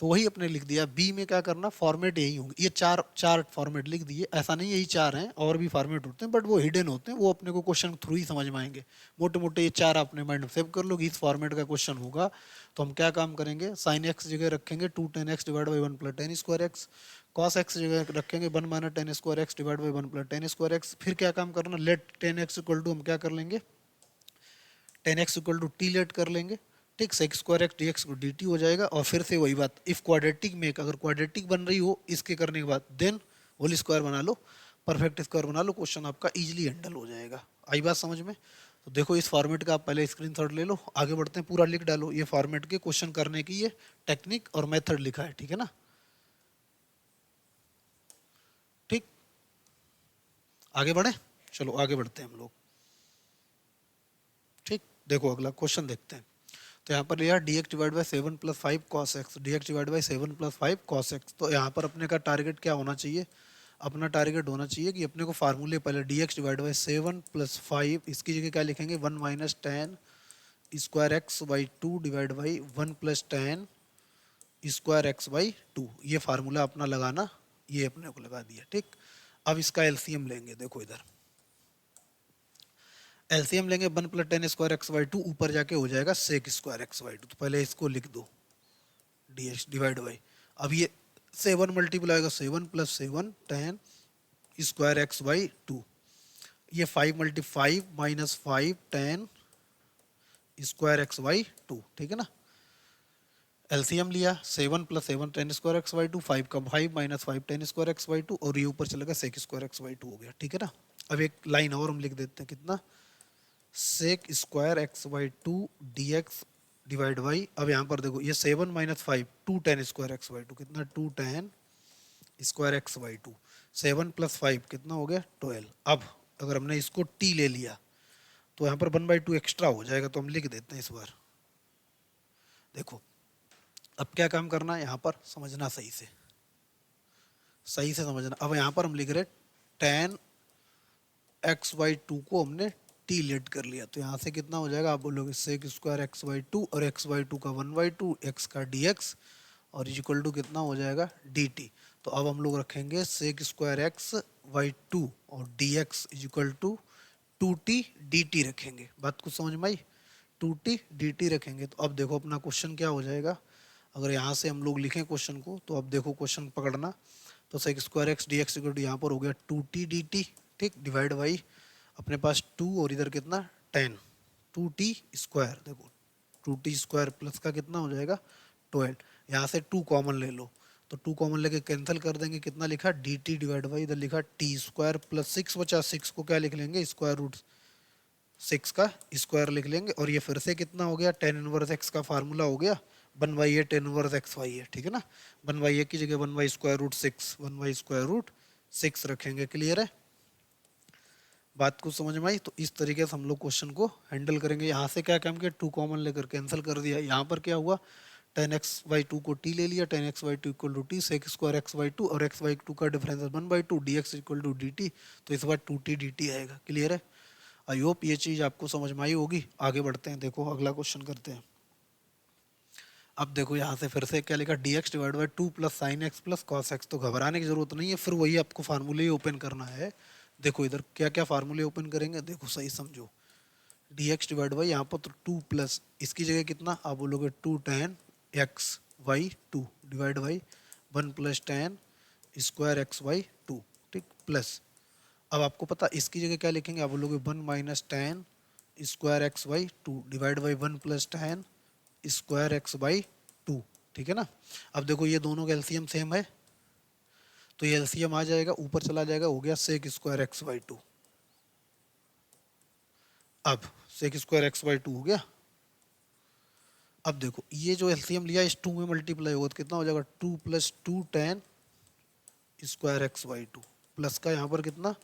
[SPEAKER 1] तो वही अपने लिख दिया। बी में क्या करना, फॉर्मेट यही होंगे, ये चार चार फॉर्मेट लिख दिए, ऐसा नहीं यही चार हैं, और भी फॉर्मेट होते हैं बट वो हिडन होते हैं, वो अपने को क्वेश्चन थ्रू ही समझ में आएंगे। मोटे मोटे ये चार अपने माइंड में सेव कर लो कि इस फॉर्मेट का क्वेश्चन होगा तो हम क्या काम करेंगे, साइन एक्स जगह रखेंगे 2 tan x divide by 1 + tan²x, cos x जगह रखेंगे 1 - tan² x divide by 1 + tan²x। फिर क्या काम करना, let tan x equal to हम क्या कर लेंगे, tan x equal to t let कर लेंगे, ठीक, sec² x dx को dt हो जाएगा। और फिर से वही बात, इफ क्वाड्रेटिक में अगर क्वाड्रेटिक बन रही हो इसके करने के बाद देन होल स्क्वायर बना लो, परफेक्ट स्क्वायर बना लो, क्वेश्चन आपका इजीली हैंडल हो जाएगा। आई बात समझ में। तो देखो इस फॉर्मेट का आप पहले स्क्रीनशॉट ले लो, आगे बढ़ते हैं, पूरा लिख डालो, ये फॉर्मेट के क्वेश्चन करने की ये टेक्निक और मेथड लिखा है, ठीक है ना। ठीक, आगे बढ़े, चलो आगे बढ़ते हैं हम लोग। ठीक, देखो अगला क्वेश्चन देखते हैं। तो यहाँ पर लिया dx divide by 7 + 5 cos x, dx divide by 7 + 5 cos x। तो यहाँ पर अपने का टारगेट क्या होना चाहिए, अपना टारगेट होना चाहिए कि अपने को फार्मूले पहले dx डिवाइड बाई 7 + 5, इसकी जगह क्या लिखेंगे 1 - tan² x/2 divide by 1 + tan²x/2, ये फार्मूला अपना लगाना, ये अपने को लगा दिया। ठीक, अब इसका एलसीएम लेंगे, देखो इधर एलसीएम लेंगे 1 + tan² x/2, ऊपर जाके हो जाएगा sec² x/2, तो पहले इसको लिख दो dx डिवाइड बाई, अब ये 7 मल्टीप्लाई होगा 7 + 7 tan² x/2, ये 5 × 5 - 5 tan² x/2, ठीक है ना। एलसीएम लिया 7 + 7 tan² x/2, 5 का 5 - 5 tan² x/2, और ये ऊपर चला गया sec² x/2 हो गया, ठीक है ना। अब एक लाइन और हम लिख देते हैं, कितना, sec² x/2 dx divide by, अब यहाँ पर देखो ये 7 - 5 2 tan² x/2, कितना 2 tan² x/2, 7 + 5 कितना हो गया 12। अब अगर हमने इसको t ले लिया तो यहाँ पर 1/2 एक्स्ट्रा हो जाएगा, तो हम लिख देते हैं इस बार। देखो अब क्या काम करना है, यहाँ पर समझना सही से, सही से समझना। अब यहाँ पर हम लिख रहे tan x/2 को हमने टी लेट कर लिया, तो यहाँ से कितना हो जाएगा, आप बोलोगे sec² x/2, और x/2 का 1/2 x का dx, और इक्वल टू कितना हो जाएगा dt। तो अब हम लोग रखेंगे sec² x/2 और dx equal to 2t dt रखेंगे। बात कुछ समझ में आई, 2t dt रखेंगे। तो अब देखो अपना क्वेश्चन क्या हो जाएगा, अगर यहाँ से हम लोग लिखें क्वेश्चन को, तो अब देखो क्वेश्चन पकड़ना, तो sec² x dx equal to यहाँ पर हो गया 2t dt, ठीक, डिवाइड बाई अपने पास 2 और इधर कितना 10, 2t², देखो 2t² प्लस का कितना हो जाएगा 12, यहाँ से 2 कॉमन ले लो, तो 2 कॉमन लेके कैंसिल कर देंगे, कितना लिखा dt डिवाइड बाई इधर लिखा t² प्लस 6 बचा, 6 को क्या लिख लेंगे √6 का स्क्वायर लिख लेंगे, और ये फिर से कितना हो गया tan−1 x का फार्मूला हो गया 1/a tan−1 xy है, ठीक है ना। 1/a की जगह 1/√6, 1/√6 रखेंगे। क्लियर है, बात को समझ में आई। तो इस तरीके से हम लोग क्वेश्चन को हैंडल करेंगे। यहाँ से क्या काम किया, 2 कॉमन लेकर कैंसिल कर दिया, यहाँ पर क्या हुआ tan x/2 को t ले लिया, tan x/2 equal to t sec² x/2, और x/2 का difference 1/2 dx equal to dt, तो इस बार 2t dt आएगा। क्लियर है, आई होप ये चीज़ आपको समझ में आई होगी। आगे बढ़ते हैं, देखो अगला क्वेश्चन करते हैं। अब देखो यहाँ से फिर से क्या लिखा dx divide by 2 + sin x + cos x, तो घबराने की जरूरत नहीं है, फिर वही आपको फार्मूले ही ओपन करना है। देखो इधर क्या क्या फार्मूले ओपन करेंगे, देखो सही समझो, dx डिवाइड बाई यहाँ पर तो 2 प्लस इसकी जगह कितना आप बोलोगे 2 tan x/2 divide by 1 + tan² x/2, ठीक, प्लस अब आपको पता इसकी जगह क्या लिखेंगे, आप बोलोगे 1 - tan² x/2 divide by 1 + tan² x/2, ठीक है ना। अब देखो ये दोनों का एलसीएम सेम है, तो ये एलसीएम आ जाएगा, ऊपर चला जाएगा, हो गया sec² x/2। अब sec² x/2 हो गया। अब देखो ये जो एलसीएम लिया इस 2 में मल्टीप्लाई होगा तो कितना हो जाएगा 2 + 2 tan² x/2 प्लस का यहाँ पर कितना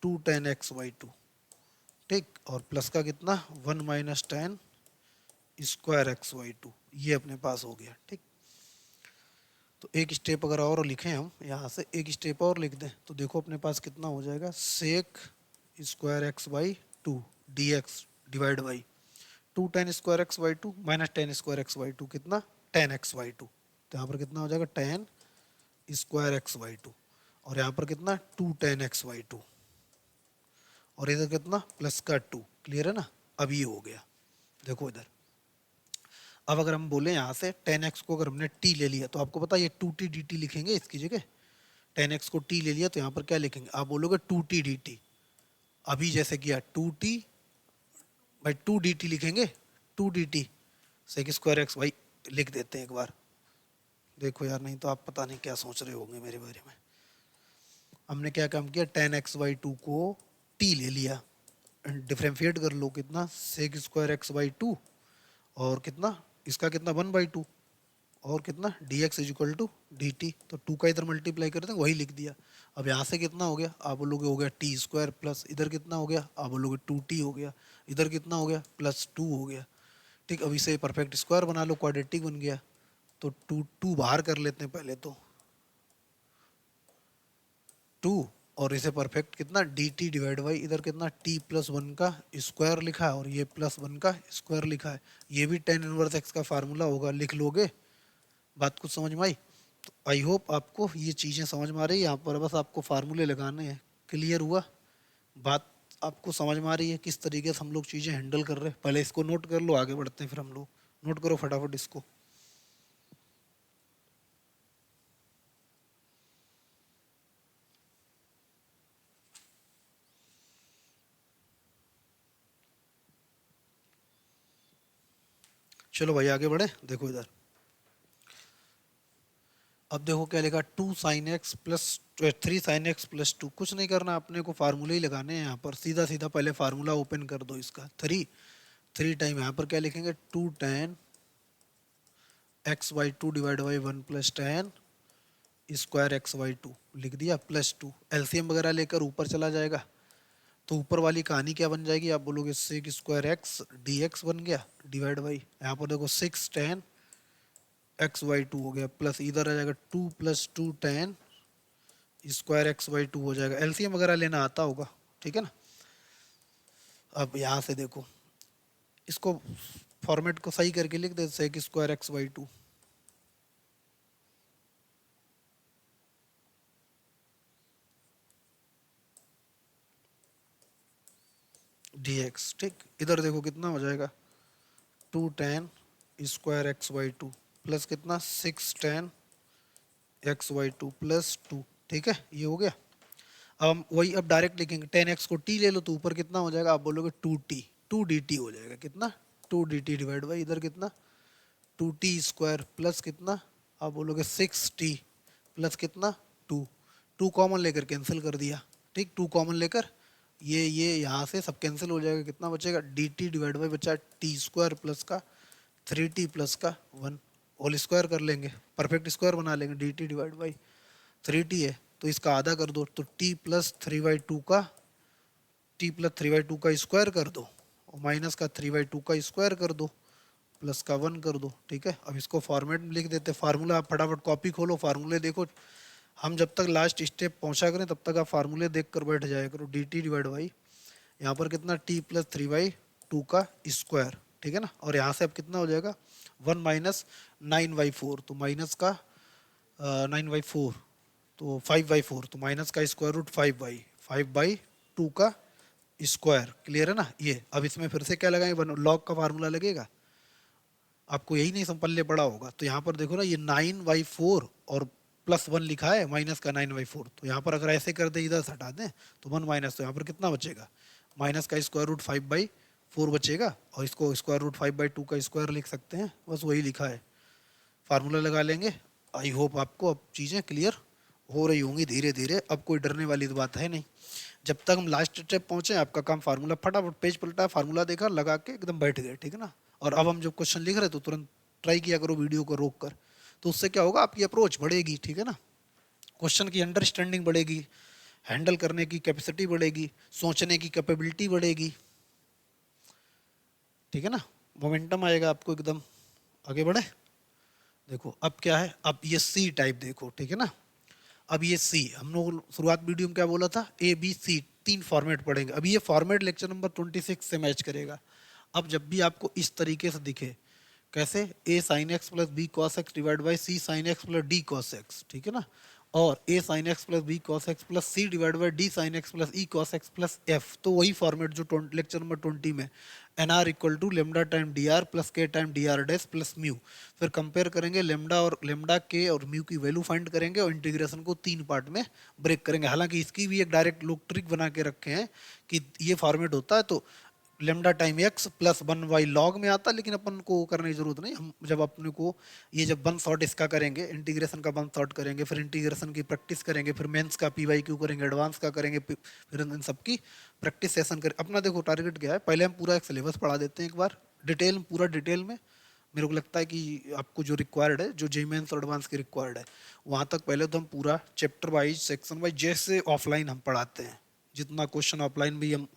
[SPEAKER 1] two tan x by two, ठीक, और प्लस का कितना 1 - 10 स्क्वायर एक्स बाई टू, ये अपने पास हो गया, ठीक। तो एक स्टेप अगर और लिखें हम यहाँ से, एक स्टेप और लिख दें तो देखो अपने पास कितना हो जाएगा, sec square x by two d x divide by two tan square x by two minus 10 square x by two, कितना 10 एक्स बाई टू। तो यहाँ पर कितना हो जाएगा 10 स्क्वायर एक्स बाई टू, और यहाँ पर कितना 2 10 एक्स बाई टू, और इधर कितना प्लस का 2, क्लियर है ना। अब ये हो गया, देखो इधर। अब अगर हम बोले यहाँ से 10x को अगर हमने t ले लिया तो आपको पता है ये 2t dt लिखेंगे इसकी जगह। 10x को t ले लिया तो यहाँ पर क्या लिखेंगे, आप बोलोगे 2t dt। अभी जैसे किया 2t बाई 2 dt लिखेंगे, 2 dt sec square x y लिख देते हैं एक बार। देखो यार, नहीं तो आप पता नहीं क्या सोच रहे होंगे मेरे बारे में। हमने क्या काम किया, 10x/2 को t ले लिया, डिफरेंशिएट कर लो, कितना sec square x by two, और कितना इसका कितना 1/2, और कितना dx is equal to d t. तो 2 का इधर मल्टीप्लाई करते हैं, वही लिख दिया। अब यहाँ से कितना हो गया, आप बोलोगे हो गया टी स्क्वायर, प्लस इधर कितना हो गया, आप बोलोगे 2t हो गया, इधर कितना हो गया +2 हो गया, ठीक। अब इसे परफेक्ट स्क्वायर बना लो, क्वाड्रेटिक बन गया। तो 2 बाहर कर लेते हैं पहले तो 2, और इसे परफेक्ट कितना डी टी डिवाइड बाई इधर कितना t+1 का स्क्वायर लिखा है, और ये +1 का स्क्वायर लिखा है। ये भी tan इनवर्स x का फार्मूला होगा, लिख लोगे। बात कुछ समझ में आई? तो आई होप आपको ये चीज़ें समझ में आ रही है। यहाँ पर बस आपको फार्मूले लगाने हैं। क्लियर हुआ? बात आपको समझ में आ रही है किस तरीके से हम लोग चीज़ें हैंडल कर रहे हैं? पहले इसको नोट कर लो, आगे बढ़ते हैं फिर हम लोग। नोट करो फटाफट इसको। चलो भाई आगे बढ़े। देखो इधर, अब देखो क्या लिखा, 2 sin x plus 3 sin x plus 2। कुछ नहीं करना, अपने को फार्मूले ही लगाने हैं यहाँ पर। सीधा सीधा पहले फार्मूला ओपन कर दो इसका। 3 टाइम यहाँ पर क्या लिखेंगे, 2 tan x/2 divide by 1 + 10 square x/2 लिख दिया, +2। एलसीएम वगैरह लेकर ऊपर चला जाएगा, तो ऊपर वाली कहानी क्या बन जाएगी, आप बोलोगे sec square x D x बन गया, डिवाइड बाई यहाँ पर देखो 6 tan x/2 हो गया, प्लस इधर आ जाएगा 2 + 2 tan स्क्वायर x/2 हो जाएगा। एलसीएम वगैरह लेना आता होगा, ठीक है ना। अब यहाँ से देखो, इसको फॉर्मेट को सही करके लिख दे, सेक स्क्वायर x/2 dx, ठीक। इधर देखो कितना हो जाएगा, 2 tan स्क्वायर x/2 प्लस कितना 6 tan x/2 + 2, ठीक है, ये हो गया। अब हम वही अब डायरेक्ट लिखेंगे, 10x को t ले लो तो ऊपर कितना हो जाएगा, आप बोलोगे 2 dt हो जाएगा, कितना 2 dt डिवाइड बाई इधर कितना 2t स्क्वायर प्लस कितना, आप बोलोगे 6t प्लस कितना 2। 2 कॉमन लेकर कैंसिल कर दिया, ठीक। 2 कॉमन लेकर ये यहाँ से सब कैंसिल हो जाएगा, कितना बचेगा dt डिवाइड बाई बचा t स्क्वायर प्लस का 3t प्लस का 1 होल स्क्वायर कर लेंगे, परफेक्ट स्क्वायर बना लेंगे। dt डिवाइड बाई 3t है तो इसका आधा कर दो, तो t + 3/2 का स्क्वायर कर दो, और माइनस का 3/2 का स्क्वायर कर दो, प्लस का 1 कर दो, ठीक है। अब इसको फॉर्मेट में लिख देते। फार्मूला आप फटाफट कॉपी खोलो, फार्मूले देखो। हम जब तक लास्ट स्टेप पहुंचा करें तब तक आप फार्मूले देख कर बैठ जाया करो। डी टी डिवाइड बाई यहाँ पर कितना t + 3/2 का स्क्वायर, ठीक है ना। और यहाँ से अब कितना हो जाएगा 1 - 9/4, तो माइनस का 9/4, तो 5/4, तो माइनस का स्क्वायर रूट 5/2 का स्क्वायर, क्लियर है ना ये। अब इसमें फिर से क्या लगाएंगे, लॉग का फार्मूला लगेगा। आपको यही नहीं संपल्ले पड़ा होगा। तो यहाँ पर देखो ना, ये 9/4 और +1 लिखा है, माइनस का 9/4। तो यहाँ पर अगर ऐसे कर दे, इधर से हटा दें तो 1 माइनस, तो यहाँ पर कितना बचेगा, माइनस का स्क्वायर रूट 5/4 बचेगा, और इसको स्क्वायर रूट 5/2 का स्क्वायर लिख सकते हैं। बस वही लिखा है, फार्मूला लगा लेंगे। आई होप आपको अब चीज़ें क्लियर हो रही होंगी धीरे धीरे। अब कोई डरने वाली तो बात है नहीं। जब तक हम लास्ट स्टेप पहुंचे, आपका काम फार्मूला फटाफट पेज पलटा, फार्मूला देखा, लगा के एकदम बैठ गए, ठीक है ना। और अब हम जब क्वेश्चन लिख रहे तो तुरंत ट्राई किया करो वीडियो को रोक कर, तो उससे क्या होगा, आपकी अप्रोच बढ़ेगी, ठीक है ना। क्वेश्चन की अंडरस्टैंडिंग बढ़ेगी, हैंडल करने की कैपेसिटी बढ़ेगी, सोचने की कैपेबिलिटी बढ़ेगी, ठीक है ना, मोमेंटम आएगा आपको एकदम। आगे बढ़े, देखो अब क्या है, अब ये सी टाइप देखो, ठीक है ना। अब ये सी, हम लोग शुरुआत वीडियो में क्या बोला था, ए बी सी, तीन फॉर्मेट पढ़ेंगे। अब ये फॉर्मेट लेक्चर नंबर 26 से मैच करेगा। अब जब भी आपको इस तरीके से दिखे, कैसे, a sine x plus B cos x divide by c sine x plus d cos x, ठीक है ना, और a sine x plus B cos x plus c divide by d sine x plus e cos x plus f, तो वही format जो lecture number 20 में, n r equal to lambda time D r plus k time D r dash plus mu. फिर compare करेंगे lambda और lambda के और mu की वैल्यू फाइंड करेंगे और इंटीग्रेशन को तीन पार्ट में ब्रेक करेंगे। हालांकि इसकी भी एक डायरेक्ट लोग ट्रिक बना के रखे हैं कि ये फॉर्मेट होता है तो lambda time x plus one y log में आता, लेकिन अपन को करने की जरूरत नहीं। हम जब अपने को ये जब वन शॉट इसका करेंगे, इंटीग्रेशन का वन शॉट करेंगे, फिर इंटीग्रेशन की प्रैक्टिस करेंगे, फिर मेंस का पी वाई क्यू करेंगे, एडवांस का करेंगे, फिर इन सब की प्रैक्टिस सेशन करें। अपना देखो टारगेट क्या है, पहले हम पूरा एक सिलेबस पढ़ा देते हैं एक बार डिटेल में, पूरा डिटेल में। मेरे को लगता है कि आपको जो रिक्वायर्ड है, जो जेई मेंस और एडवांस की रिक्वायर्ड है, वहाँ तक पहले तो हम पूरा चैप्टर वाइज सेक्शन वाइज जैसे ऑफलाइन हम पढ़ाते हैं, जितना क्वेश्चन ऑफलाइन भी हम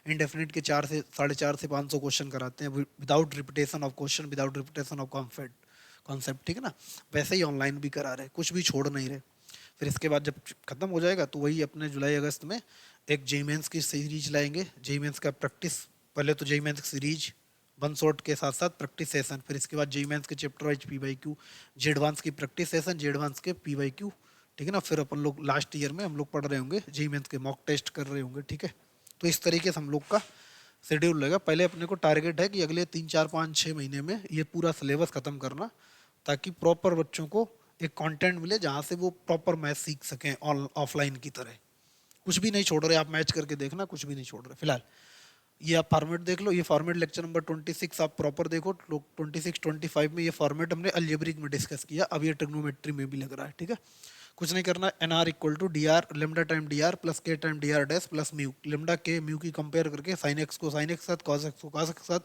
[SPEAKER 1] इंडेफिनिट के 4 से 4.5 से 500 क्वेश्चन कराते हैं without repetition of question, without repetition of concept, ठीक है ना, वैसे ही ऑनलाइन भी करा रहे, कुछ भी छोड़ नहीं रहे। फिर इसके बाद जब खत्म हो जाएगा तो वही अपने जुलाई अगस्त में एक जेई मेंस की सीरीज लाएंगे। जेई मेंस का प्रैक्टिस, पहले तो JEE Mains series one shot के साथ साथ प्रैक्टिस सेशन, फिर इसके बाद जेई मेंस के chapter wise P Y Q, JEE advance की प्रैक्टिस सेशन, जे एडवांस के पी वाई क्यू, ठीक है ना। फिर अपन लोग लास्ट ईयर में हम लोग पढ़ रहे होंगे, जेई मेंस के मॉक टेस्ट कर रहे होंगे, ठीक है। तो इस तरीके से हम लोग का शेड्यूल रहेगा। पहले अपने को टारगेट है कि अगले 3 4 5 6 महीने में ये पूरा सिलेबस खत्म करना, ताकि प्रॉपर बच्चों को एक कंटेंट मिले जहाँ से वो प्रॉपर मैथ सीख सकें ऑफलाइन की तरह। कुछ भी नहीं छोड़ रहे आप, मैच करके देखना, कुछ भी नहीं छोड़ रहे। फिलहाल ये आप फॉर्मेट देख लो, ये फॉर्मेट लेक्चर नंबर 26 आप प्रॉपर देखो। 26 25 में ये फॉर्मेट हमने अलजेब्रिक में डिस्कस किया, अब ये ट्रिग्नोमेट्री में भी लग रहा है, ठीक है। कुछ नहीं करना, n r equal to d are lambda time D r plus k time D r dash plus mu, lambda के म्यू की कंपेयर करके साइन एक्स को साइन एक्स के साथ, कॉस एक्स को कॉस एक्स के साथ,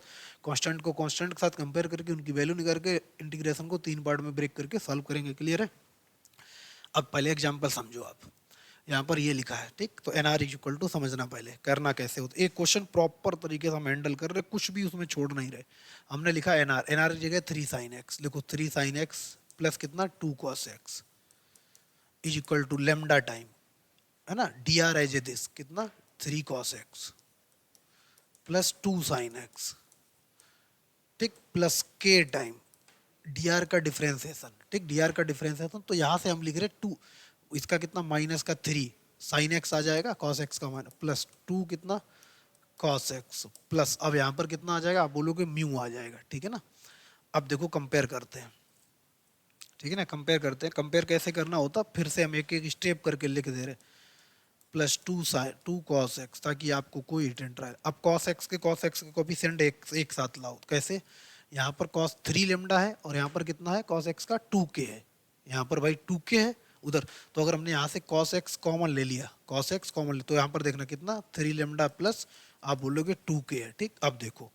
[SPEAKER 1] कांस्टेंट को कांस्टेंट के साथ कंपेयर करके उनकी वैल्यू निकाल के इंटीग्रेशन को तीन पार्ट में ब्रेक करके सॉल्व करेंगे। क्लियर है। अब पहले एग्जाम्पल समझो आप, यहाँ पर ये लिखा है, ठीक, तो एन आर इक्वल टू समझना पहले करना कैसे होता है। एक क्वेश्चन प्रॉपर तरीके से हम हैंडल कर रहे, कुछ भी उसमें छोड़ नहीं रहे। हमने लिखा एन आर, एन आर की जगह 3 साइन एक्स लिखो, 3 साइन एक्स प्लस कितना 2 cos x is equal to lambda time, है ना, D R as a this कितना 3 cos x plus 2 sine x, ठीक, plus k time D R का differentiation, ठीक, डी आर का डिफरेंशिएशन। तो यहाँ से हम लिख रहे 2, इसका कितना माइनस का 3 साइन एक्स आ जाएगा, कॉस एक्स का माइनस प्लस 2 कितना कॉस एक्स प्लस, अब यहाँ पर कितना आ जाएगा, आप बोलोगे म्यू आ जाएगा, ठीक है ना। अब देखो कंपेयर करते हैं, ठीक है ना, कंपेयर करते हैं। कंपेयर कैसे करना होता, फिर से हम एक एक स्टेप करके लिख दे रहे, प्लस 2 साइन 2 कॉस एक्स, ताकि आपको कोई हिंट रहे। अब कॉस एक्स के कोफिशिएंट एक साथ लाओ, कैसे, यहाँ पर कॉस 3 लेमडा है और यहाँ पर कितना है कॉस एक्स का 2k है, यहाँ पर भाई 2k है उधर। तो अगर हमने यहाँ से कॉस एक्स कॉमन ले लिया, कॉस एक्स कॉमन ले, तो यहाँ पर देखना कितना 3 लेमडा प्लस आप बोलोगे 2k है, ठीक। अब देखो,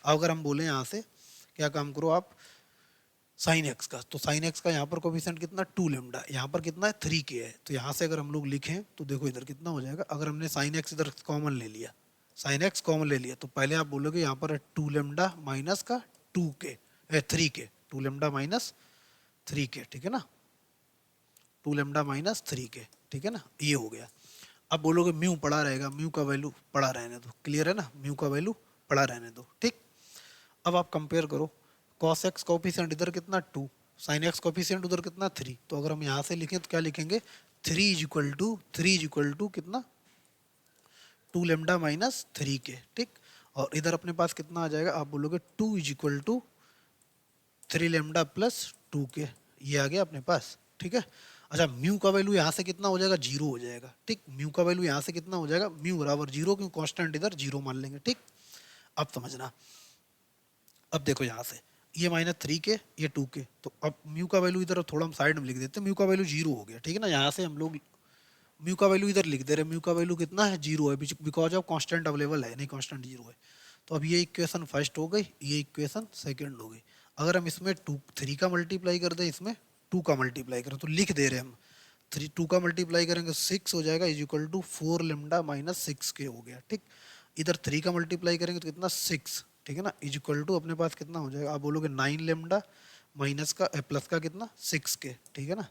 [SPEAKER 1] अगर हम बोले यहाँ से क्या काम करो आप, साइन एक्स का, तो साइन एक्स का यहाँ पर कोफिशिएंट कितना 2 लेमडा, यहाँ पर कितना है 3k है। तो यहाँ से अगर हम लोग लिखें तो देखो इधर कितना हो जाएगा, अगर हमने साइन एक्स इधर कॉमन ले लिया, साइन एक्स कॉमन ले लिया, तो पहले आप बोलोगे यहाँ पर है 2 लेमडा माइनस का 2k 3k, 2 lambda minus 3k, ठीक है ना, 2 लेमडा माइनस 3k, ठीक है ना, ये हो गया। अब बोलोगे म्यू पड़ा रहेगा, म्यू का वैल्यू पड़ा रहने दो, क्लियर है ना, म्यू का वैल्यू पड़ा रहने दो, ठीक। अब आप कंपेयर करो, कॉस एक्स कोफिशिएंट इधर कितना 2, साइन एक्स कोफिशिएंट उधर कितना 3, तो अगर हम यहाँ से लिखें तो क्या लिखेंगे 3 इज इक्वल टू कितना 2 लेमडा माइनस 3k, ठीक। और इधर अपने पास कितना आ जाएगा, आप बोलोगे 2 is equal to 3 lambda plus 2k, ये आ गया अपने पास, ठीक है। अच्छा, म्यू का वैल्यू यहाँ से कितना हो जाएगा 0 हो जाएगा, ठीक, म्यू का वैल्यू यहाँ से कितना हो जाएगा, म्यू बराबर 0, क्योंकि कांस्टेंट इधर 0 मान लेंगे, ठीक। अब समझना, अब देखो यहाँ से ये माइनस 3k ये 2k, तो अब म्यू का वैल्यू इधर थोड़ा हम साइड में लिख देते हैं, म्यू का वैल्यू 0 हो गया, ठीक है ना। यहाँ से हम लोग म्यू का वैल्यू इधर लिख दे रहे हैं, म्यू का वैल्यू कितना है 0 है, बिकॉज ऑफ कांस्टेंट अवेलेबल है, नहीं कांस्टेंट 0 है। तो अब ये इक्वेशन फर्स्ट हो गई, ये इक्वेशन सेकंड हो गई। अगर हम इसमें 3 का मल्टीप्लाई कर दें, इसमें 2 का मल्टीप्लाई करें, तो लिख दे रहे हैं हम 2 का मल्टीप्लाई करेंगे 6 हो जाएगा is equal to 4 lambda minus 6 k हो गया, ठीक। इधर 3 का मल्टीप्लाई करेंगे तो कितना 6, ठीक है ना, इज इक्वल टू अपने पास कितना हो जाएगा, आप बोलोगे 9 लेमडा माइनस का प्लस का कितना 6 के, ठीक है ना।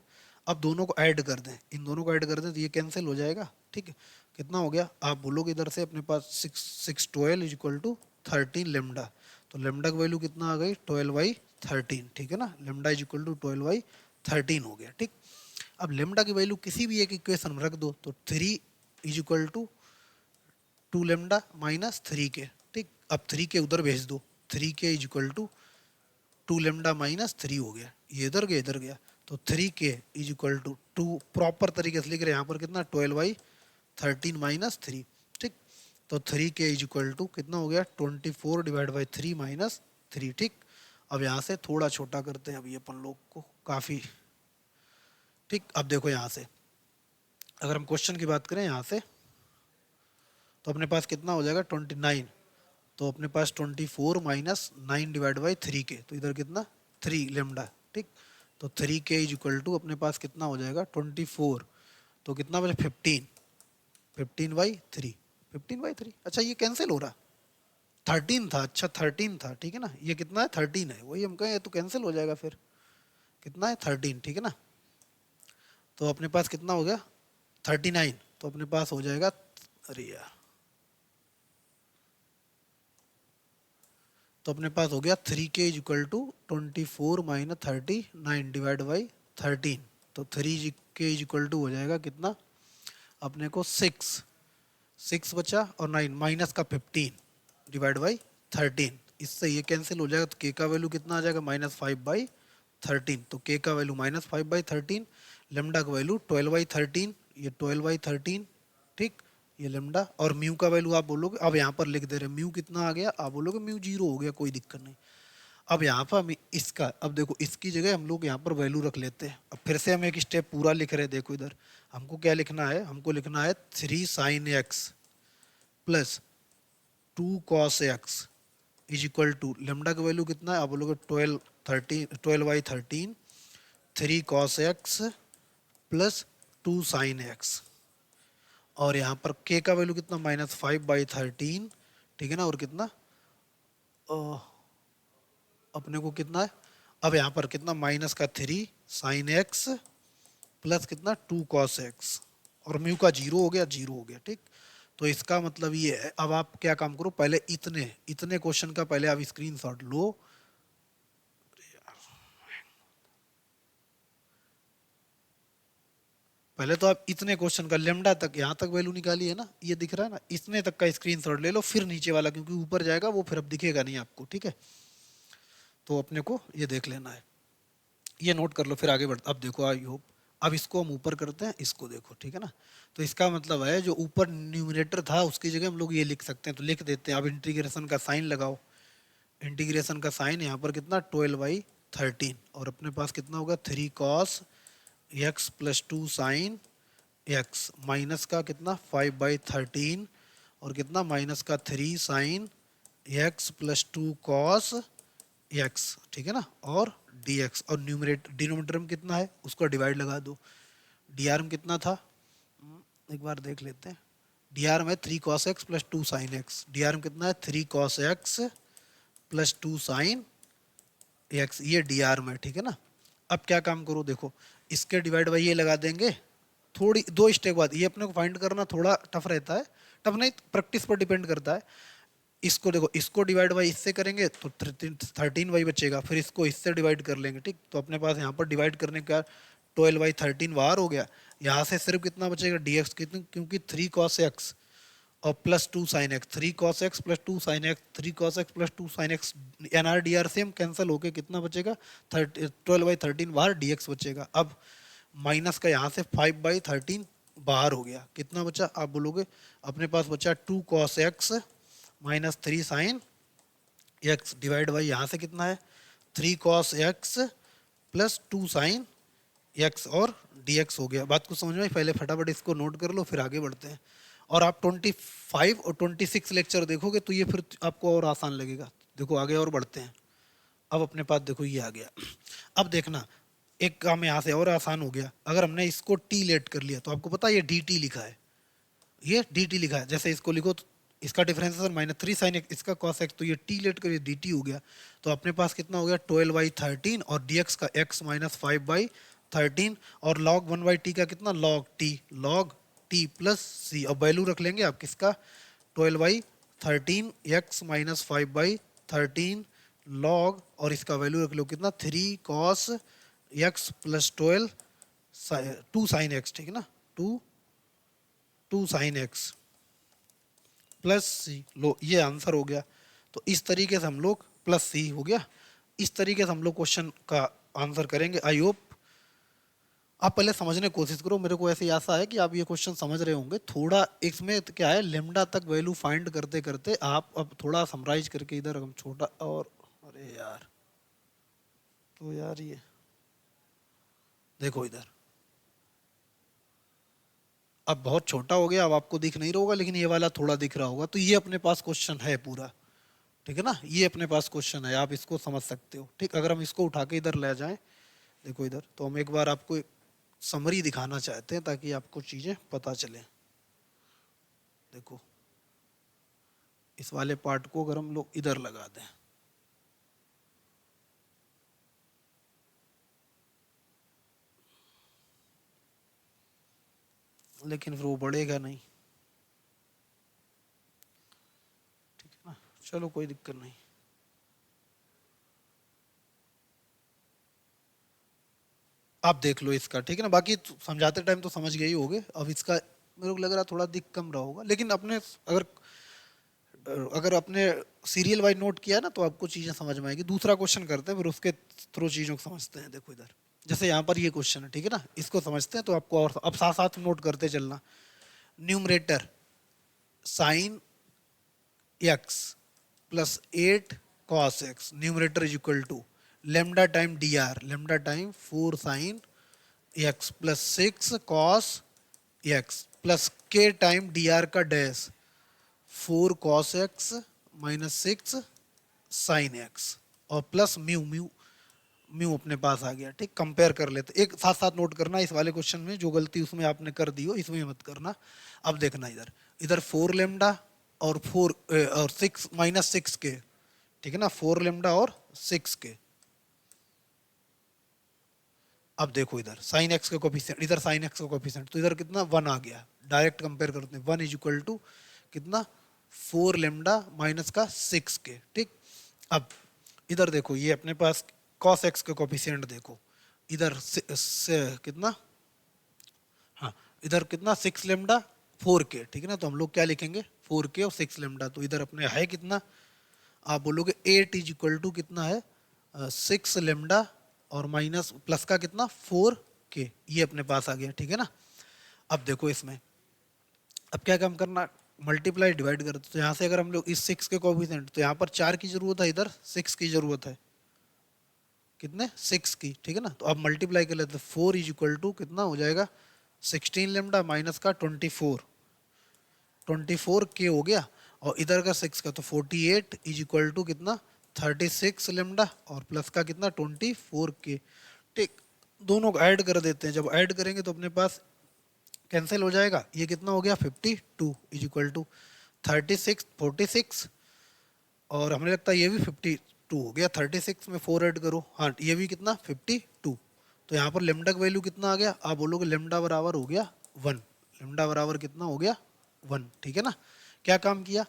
[SPEAKER 1] अब दोनों को ऐड कर दें, इन दोनों को ऐड कर दें तो ये कैंसिल हो जाएगा, ठीक है। कितना हो गया, आप बोलोगे इधर से अपने पास 6 12 इज इक्वल टू 13 लेमडा, तो लेमडा की वैल्यू कितना आ गई 12/13, ठीक है ना, लेमडा इज इक्वल टू 12/13 हो गया, ठीक। अब लेमडा की वैल्यू किसी भी एक इक्वेशन में रख दो तो 3 is equal to 2 lambda minus 3 k, ठीक। अब 3 के उधर भेज दो, 3 k is equal to 2 lambda minus 3 हो गया, ये इधर गया, तो 3 k is equal to 2 proper तरीके से लिख रहे हैं यहाँ पर कितना 12/13 माइनस 3, ठीक। तो 3 के इज इक्वल टू कितना हो गया 24 डिवाइड बाई 3 माइनस 3, ठीक। अब यहाँ से थोड़ा छोटा करते हैं अभी अपन लोग को काफ़ी, ठीक। अब देखो यहाँ से अगर हम क्वेश्चन की बात करें यहाँ से तो अपने पास कितना हो जाएगा 29, तो अपने पास 24 माइनस 9 डिवाइड बाई 3 के, तो इधर कितना 3 लेमडा, ठीक। तो 3 के इज इक्वल टू अपने पास कितना हो जाएगा 24, तो कितना बचे 15, 15/3, 15/3, अच्छा ये कैंसिल हो रहा, 13 था, अच्छा 13 था, ठीक है ना, ये कितना है 13 है, वही हम कहें ये तो कैंसिल हो जाएगा, फिर कितना है 13, ठीक है ना। तो अपने पास कितना हो गया 39, तो अपने पास हो जाएगा, अरे यार, तो अपने पास हो गया 3 k is equal to 24 minus 39 divide by 13, तो 3 के इज इक्वल टू हो जाएगा कितना अपने को 6 बचा और 9 माइनस का 15 डिवाइड बाई 13, इससे ये कैंसिल हो जाएगा, तो के का वैल्यू कितना आ जाएगा -5/13, तो के का वैल्यू -5/13, लेमडा का वैल्यू 12/13, ये 12/13, ठीक। ये लेमडा और म्यू का वैल्यू आप बोलोगे, अब यहाँ पर लिख दे रहे म्यू कितना आ गया, आप बोलोगे म्यू 0 हो गया, कोई दिक्कत नहीं। अब यहाँ पर हम इसका, अब देखो इसकी जगह हम लोग यहाँ पर वैल्यू रख लेते हैं, अब फिर से हम एक स्टेप पूरा लिख रहे हैं, देखो इधर हमको क्या लिखना है, हमको लिखना है 3 sin x plus 2 cos x is equal to lambda का वैल्यू कितना है, आप बोलोगे 12/13 3 cos x plus 2 sin x, और यहाँ पर k का वैल्यू कितना -5/13, ठीक है ना, और कितना अपने को कितना है, अब यहाँ पर कितना माइनस का 3 sin x प्लस कितना 2 cos x, और म्यू का 0 हो गया, 0 हो गया, ठीक। तो इसका मतलब ये है, अब आप क्या काम करो, पहले इतने इतने क्वेश्चन का पहले आप स्क्रीनशॉट लो, पहले तो आप इतने क्वेश्चन का लेमडा तक यहाँ तक वैल्यू निकाली है ना, ये दिख रहा है ना, इतने तक का स्क्रीनशॉट ले लो, फिर नीचे वाला क्योंकि ऊपर जाएगा वो फिर अब दिखेगा नहीं आपको, ठीक है। तो अपने को ये देख लेना है, ये नोट कर लो, फिर आगे बढ़, अब देखो आई होप, अब इसको हम ऊपर करते हैं, इसको देखो, ठीक है ना। तो इसका मतलब है जो ऊपर न्यूमरेटर था उसकी जगह हम लोग ये लिख सकते हैं, तो लिख देते हैं। अब इंटीग्रेशन का साइन लगाओ, इंटीग्रेशन का साइन यहाँ पर कितना 12/13, और अपने पास कितना होगा 3 cos x plus 2 sin x minus का कितना 5/13, और कितना माइनस का 3 sin x plus 2 cos x, ठीक है ना, और dx, और न्यूमरेटर डिनोमिनेटर में कितना है उसको डिवाइड लगा दो, dr में कितना था एक बार देख लेते हैं, dr में 3 cos x plus 2 sin x, dr में कितना है 3 cos x plus 2 sin x, ये dr में, ठीक है ना। अब क्या काम करो, देखो इसके डिवाइड बाई ये लगा देंगे, थोड़ी 2 स्टेप बाद, ये अपने को फाइंड करना थोड़ा टफ रहता है, टफ नहीं प्रैक्टिस पर डिपेंड करता है। इसको देखो, इसको डिवाइड बाई इससे करेंगे तो 13y बचेगा, फिर इसको इससे डिवाइड कर लेंगे, ठीक। तो अपने पास यहाँ पर डिवाइड करने का 12/13 बाहर हो गया, यहाँ से सिर्फ कितना बचेगा dx, कितना, क्योंकि 3 cos x और plus 2 sin x, 3 cos x plus 2 sin x, 3 cos x plus 2 sin x, NR D R same cancel होके कितना बचेगा 12/13 बाहर, dx बचेगा। अब माइनस का यहाँ से 5/13 बाहर हो गया, कितना बचा आप बोलोगे, अपने पास बचा 2 cos x minus 3 sin x divide by यहाँ से कितना है 3 cos x plus 2 sin x, और dx हो गया। बात को समझ में, पहले फटाफट इसको नोट कर लो, फिर आगे बढ़ते हैं। और आप 25 और 26 लेक्चर देखोगे तो ये फिर आपको और आसान लगेगा। देखो आगे और बढ़ते हैं, अब अपने पास देखो ये आ गया। अब देखना एक काम यहाँ से और आसान हो गया, अगर हमने इसको टी लेट कर लिया तो आपको पता है ये डी टी लिखा है, ये डी टी लिखा है, जैसे इसको लिखो तो इसका डिफरेंशिएशन -3 sin x, इसका cos x, तो ये टी लेट कर डी टी हो गया। तो अपने पास कितना हो गया 12/13 और dx का x -5/13 और log 1/t का कितना log t प्लस c। अब वैल्यू रख लेंगे आप किसका 12/13 x -5/13 log और इसका वैल्यू रख लो कितना 3 cos x plus 12 2 sin x, ठीक है ना, 2 sin x प्लस सी। लो ये आंसर हो गया। तो इस तरीके से हम लोग प्लस सी हो गया, इस तरीके से हम लोग क्वेश्चन का आंसर करेंगे। आई होप आप पहले समझने की कोशिश करो, मेरे को ऐसी आशा है कि आप ये क्वेश्चन समझ रहे होंगे। थोड़ा इसमें तो क्या है, लेमडा तक वैल्यू फाइंड करते करते आप अब थोड़ा समराइज करके इधर हम छोटा और अरे यार, तो यार ये देखो इधर अब बहुत छोटा हो गया, अब आपको दिख नहीं रहा होगा, लेकिन ये वाला थोड़ा दिख रहा होगा। तो ये अपने पास क्वेश्चन है पूरा, ठीक है ना, ये अपने पास क्वेश्चन है, आप इसको समझ सकते हो। ठीक, अगर हम इसको उठा के इधर ले जाएं, देखो इधर, तो हम एक बार आपको समरी दिखाना चाहते हैं ताकि आपको चीजें पता चले। देखो इस वाले पार्ट को अगर हम लोग इधर लगा दें, लेकिन फिर वो बढ़ेगा नहीं, ठीक है ना, चलो कोई दिक्कत नहीं। आप देख लो इसका, ठीक है ना, बाकी समझाते टाइम तो समझ गए ही होगे। अब इसका मेरे को लग रहा थोड़ा दिख कम रहा होगा, लेकिन अपने अगर अगर अपने सीरियल वाइज नोट किया ना तो आपको चीजें समझ में आएगी। दूसरा क्वेश्चन करते हैं, फिर उसके थ्रू चीजों को समझते हैं। देखो इधर, जैसे यहाँ पर ये क्वेश्चन है, ठीक है ना, इसको समझते हैं तो आपको और अब साथ साथ नोट करते चलना। Numerator sine x plus 8 cos x, numerator is equal to lambda time D R, lambda time 4 sine x plus 6 cos x plus k time D R का dash 4 cos x minus 6 sin x और plus mu, mu अपने पास आ गया। ठीक, compare कर लेते, एक साथ साथ नोट करना इस वाले क्वेश्चन में जो गलती उसमें आपने कर दी हो इसमें मत करना। अब देखना इधर, इधर 4 लेमडा और 4 और 6 -6 के, ठीक है ना, 4 लेमडा और 6 के। अब देखो इधर साइन एक्स का कोफिशिएंट, इधर साइन एक्स का कोफिशिएंट, तो इधर कितना 1 आ गया। डायरेक्ट कंपेयर करते हैं, 1 इज इक्वल टू कितना 4 लेमडा माइनस का 6 के। ठीक, अब इधर देखो ये अपने पास cos x का कोफिशिएंट देखो, इधर से कितना, हाँ इधर कितना 6 लेमडा 4 के, ठीक है ना, तो हम लोग क्या लिखेंगे 4 के और 6 लेमडा, तो इधर अपने है कितना, आप बोलोगे 8 इज इक्वल टू कितना है 6 लेमडा और माइनस प्लस का कितना 4 के, ये अपने पास आ गया। ठीक है ना, अब देखो इसमें अब क्या काम करना, मल्टीप्लाई डिवाइड कर, तो यहाँ से अगर हम लोग इस 6 के कोएफिशिएंट, तो यहाँ पर 4 की जरूरत है, इधर 6 की जरूरत है, कितने 6 की, ठीक है ना, तो अब मल्टीप्लाई कर लेते, 4 इज इक्वल टू कितना हो जाएगा 16 लेमडा माइनस का 24 के हो गया, और इधर का 6 का तो 48 इज इक्वल टू कितना 36 लेमडा और प्लस का कितना 24 के। ठीक, दोनों को ऐड कर देते हैं, जब ऐड करेंगे तो अपने पास कैंसिल हो जाएगा, ये कितना हो गया 52 इज इक्वल टू 36 46 और हमें लगता है ये भी 52 हो गया, 36 में 4 ऐड करो, हाँ ये भी कितना 52। तो यहाँ पर लेमडा का वैल्यू कितना आ गया, आप बोलोगे लेमडा बराबर हो गया 1, लेमडा बराबर कितना हो गया 1। ठीक है ना, क्या काम किया,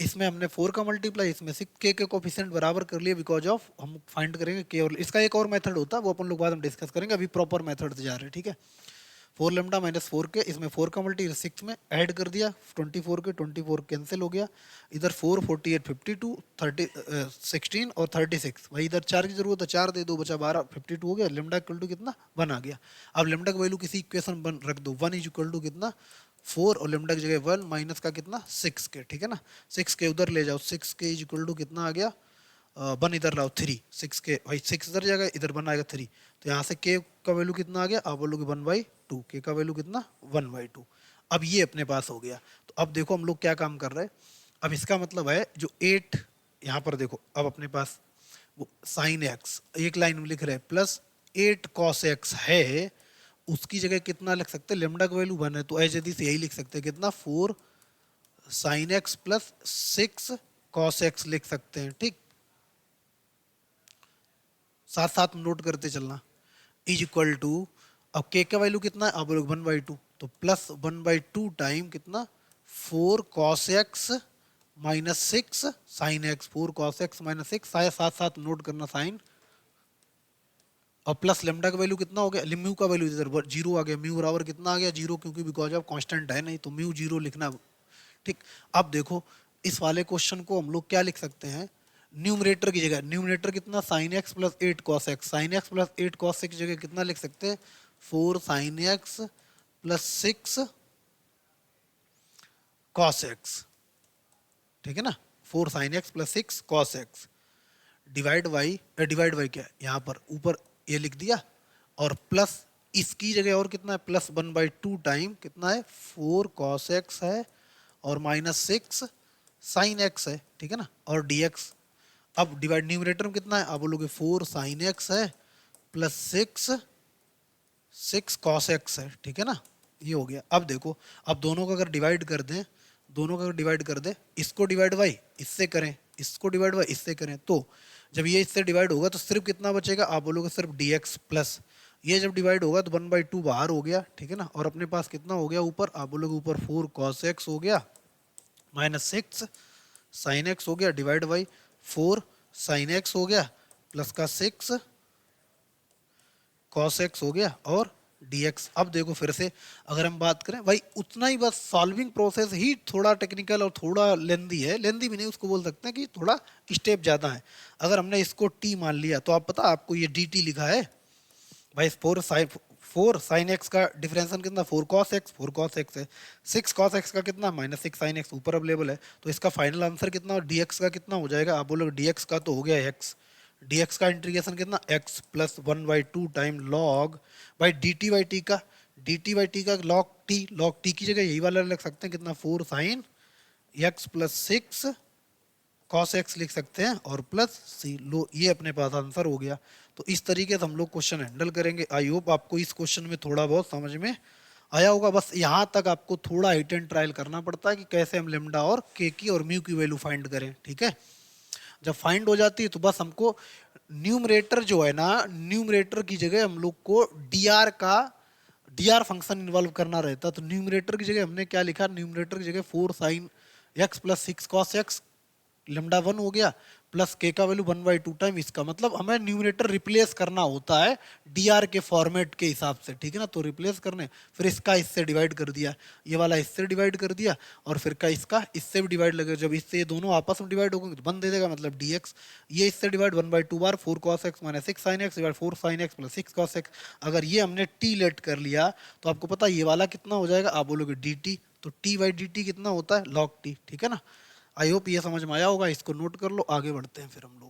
[SPEAKER 1] इसमें हमने 4 का मल्टीप्लाई, इसमें 6 के कोफिशिएंट बराबर कर लिए, बिकॉज ऑफ हम फाइंड करेंगे के, और इसका एक और मेथड होता है वो अपन लोग बाद में डिस्कस करेंगे, अभी प्रॉपर मेथड से जा रहे हैं। ठीक है, 4 लेमडा माइनस 4 के, इसमें 4 का मल्टी 6 में ऐड कर दिया, 24 के 24 कैंसिल हो गया, इधर 4 48 52 30 16 और 36, भाई इधर 4 की जरूरत है, 4 दे दो, बचा 12 52 हो गया, लेमडा इक्वल टू कितना 1 आ गया। अब लेमडा का वैल्यू किसी इक्वेशन बन रख दो, 1 इज इक्वल टू कितना 4 और लेमडा की जगह 1 माइनस का कितना 6 के, ठीक है ना, 6 के उधर ले जाओ, 6 के इज इक्वल टू कितना आ गया 1 इधर लाओ 3, 6 के भाई 6 इधर जाएगा, इधर 1 आएगा 3, तो यहाँ से के का वैल्यू कितना आ गया, आप बोलोगे 1/2, के का वैल्यू कितना 1/2। अब ये अपने पास हो गया, तो अब देखो हम लोग क्या काम कर रहे हैं, अब इसका मतलब है जो 8 यहाँ पर देखो, अब अपने पास वो साइन एक्स एक लाइन में लिख रहे हैं प्लस 8 cos x है उसकी जगह कितना लिख सकते हैं, लेमडा का वैल्यू 1 है तो एज इट इज यही लिख सकते हैं, कितना 4 sin x plus 6 cos x लिख सकते हैं। ठीक, साथ साथ नोट करते चलना। इज इक्वल टू, अब के का वैल्यू कितना है, अब लोग 1/2 तो प्लस 1/2 टाइम कितना 4 cos x minus 6 sin x, 4 cos x minus 6, साथ साथ नोट करना साइन, और प्लस लेमडा का वैल्यू कितना हो गया, म्यू का वैल्यू इधर जीरो आ गया, म्यू बराबर कितना आ गया जीरो, क्योंकि बिकॉज ऑफ कांस्टेंट है नहीं तो म्यू जीरो लिखना। ठीक, अब देखो इस वाले क्वेश्चन को हम लोग क्या लिख सकते हैं, न्यूमरेटर की जगह, न्यूमरेटर कितना sin x plus 8 cos x, sin x plus 8 cos x की जगह कितना लिख सकते हैं 4 sin x plus 6 cos x। ठीक है ना, 4 sin x plus 6 cos x divide by क्या है यहाँ पर ऊपर ये लिख दिया, और प्लस इसकी जगह और कितना है प्लस 1/2 टाइम कितना है 4 cos x है और माइनस 6 sin x है। ठीक है ना, और dx, अब डिवाइड न्यूमरेटर में कितना है, आप बोलोगे 4 sin x है प्लस 6 cos x है। ठीक है ना, ये हो गया। अब देखो, अब दोनों को अगर डिवाइड कर दें, दोनों को डिवाइड कर दे, इसको डिवाइड बाई इससे करें, इसको डिवाइड बाई इससे करें, तो जब ये इससे डिवाइड होगा तो सिर्फ कितना बचेगा, आप बोलोगे सिर्फ dx प्लस ये जब डिवाइड होगा तो 1/2 बाहर हो गया। ठीक है ना, और अपने पास कितना हो गया ऊपर, आप बोलोगे ऊपर 4 cos x हो गया माइनस 6 sin x हो गया डिवाइड बाई 4 sin x हो गया प्लस का 6 cos x हो गया और dx। अब देखो फिर से अगर हम बात करें भाई उतना ही, बस सॉल्विंग प्रोसेस ही थोड़ा टेक्निकल और थोड़ा लेंदी है, लेंदी भी नहीं उसको बोल सकते हैं कि थोड़ा स्टेप ज़्यादा है। अगर हमने इसको t मान लिया तो आप पता आपको ये dt लिखा है भाई, 4 sin x का डिफरेंशियल कितना 4 cos x है, 6 cos x का कितना माइनस 6 sin x ऊपर अवेलेबल है, तो इसका फाइनल आंसर कितना और dx का कितना हो जाएगा, आप बोलोगे dx का तो हो गया x, dx का इंटीग्रेशन कितना x प्लस 1/2 टाइम लॉग भाई dt/t का, dt/t का log t की जगह यही वाला लग सकते हैं कितना 4 sin x plus 6 cos x लिख सकते हैं और प्लस सी, लो ये अपने पास आंसर हो गया। तो इस तरीके से हम लोग क्वेश्चन हैंडल करेंगे। आई होप आपको इस क्वेश्चन में थोड़ा बहुत समझ में आया होगा। बस यहाँ तक आपको थोड़ा हिट एंड ट्रायल करना पड़ता है कि कैसे हम लेमडा और के की और म्यू की वैल्यू फाइंड करें। ठीक है, जब फाइंड हो जाती है तो बस हमको न्यूमरेटर जो है ना, न्यूमरेटर की जगह हम लोग को डी आर फंक्शन इन्वॉल्व करना रहता है। तो न्यूमरेटर की जगह हमने क्या लिखा, न्यूमरेटर की जगह 4 sin x plus 6 cos x lambda 1 हो गया प्लस के का वैल्यू 1/2 टाइम, इसका मतलब हमें न्यूमरेटर रिप्लेस करना होता है डीआर के फॉर्मेट के हिसाब से। ठीक है ना, तो रिप्लेस करने फिर इसका इससे डिवाइड कर दिया, ये वाला इससे डिवाइड कर दिया और फिर का इसका इससे भी डिवाइड लगे, जब इससे ये दोनों आपस में डिवाइड होंगे तो 1 दे देगा, मतलब dx, ये इससे डिवाइड 1/2 बार 4 cos x minus 6 sin x divide 4 sin x plus 6 cos x। अगर ये हमने t लेट कर लिया तो आपको पता ये वाला कितना हो जाएगा, आप बोलोगे dt, तो t/dt कितना होता है log t। ठीक है ना, आई होप ये समझ में आया होगा, इसको नोट कर लो, आगे बढ़ते हैं फिर हम लोग।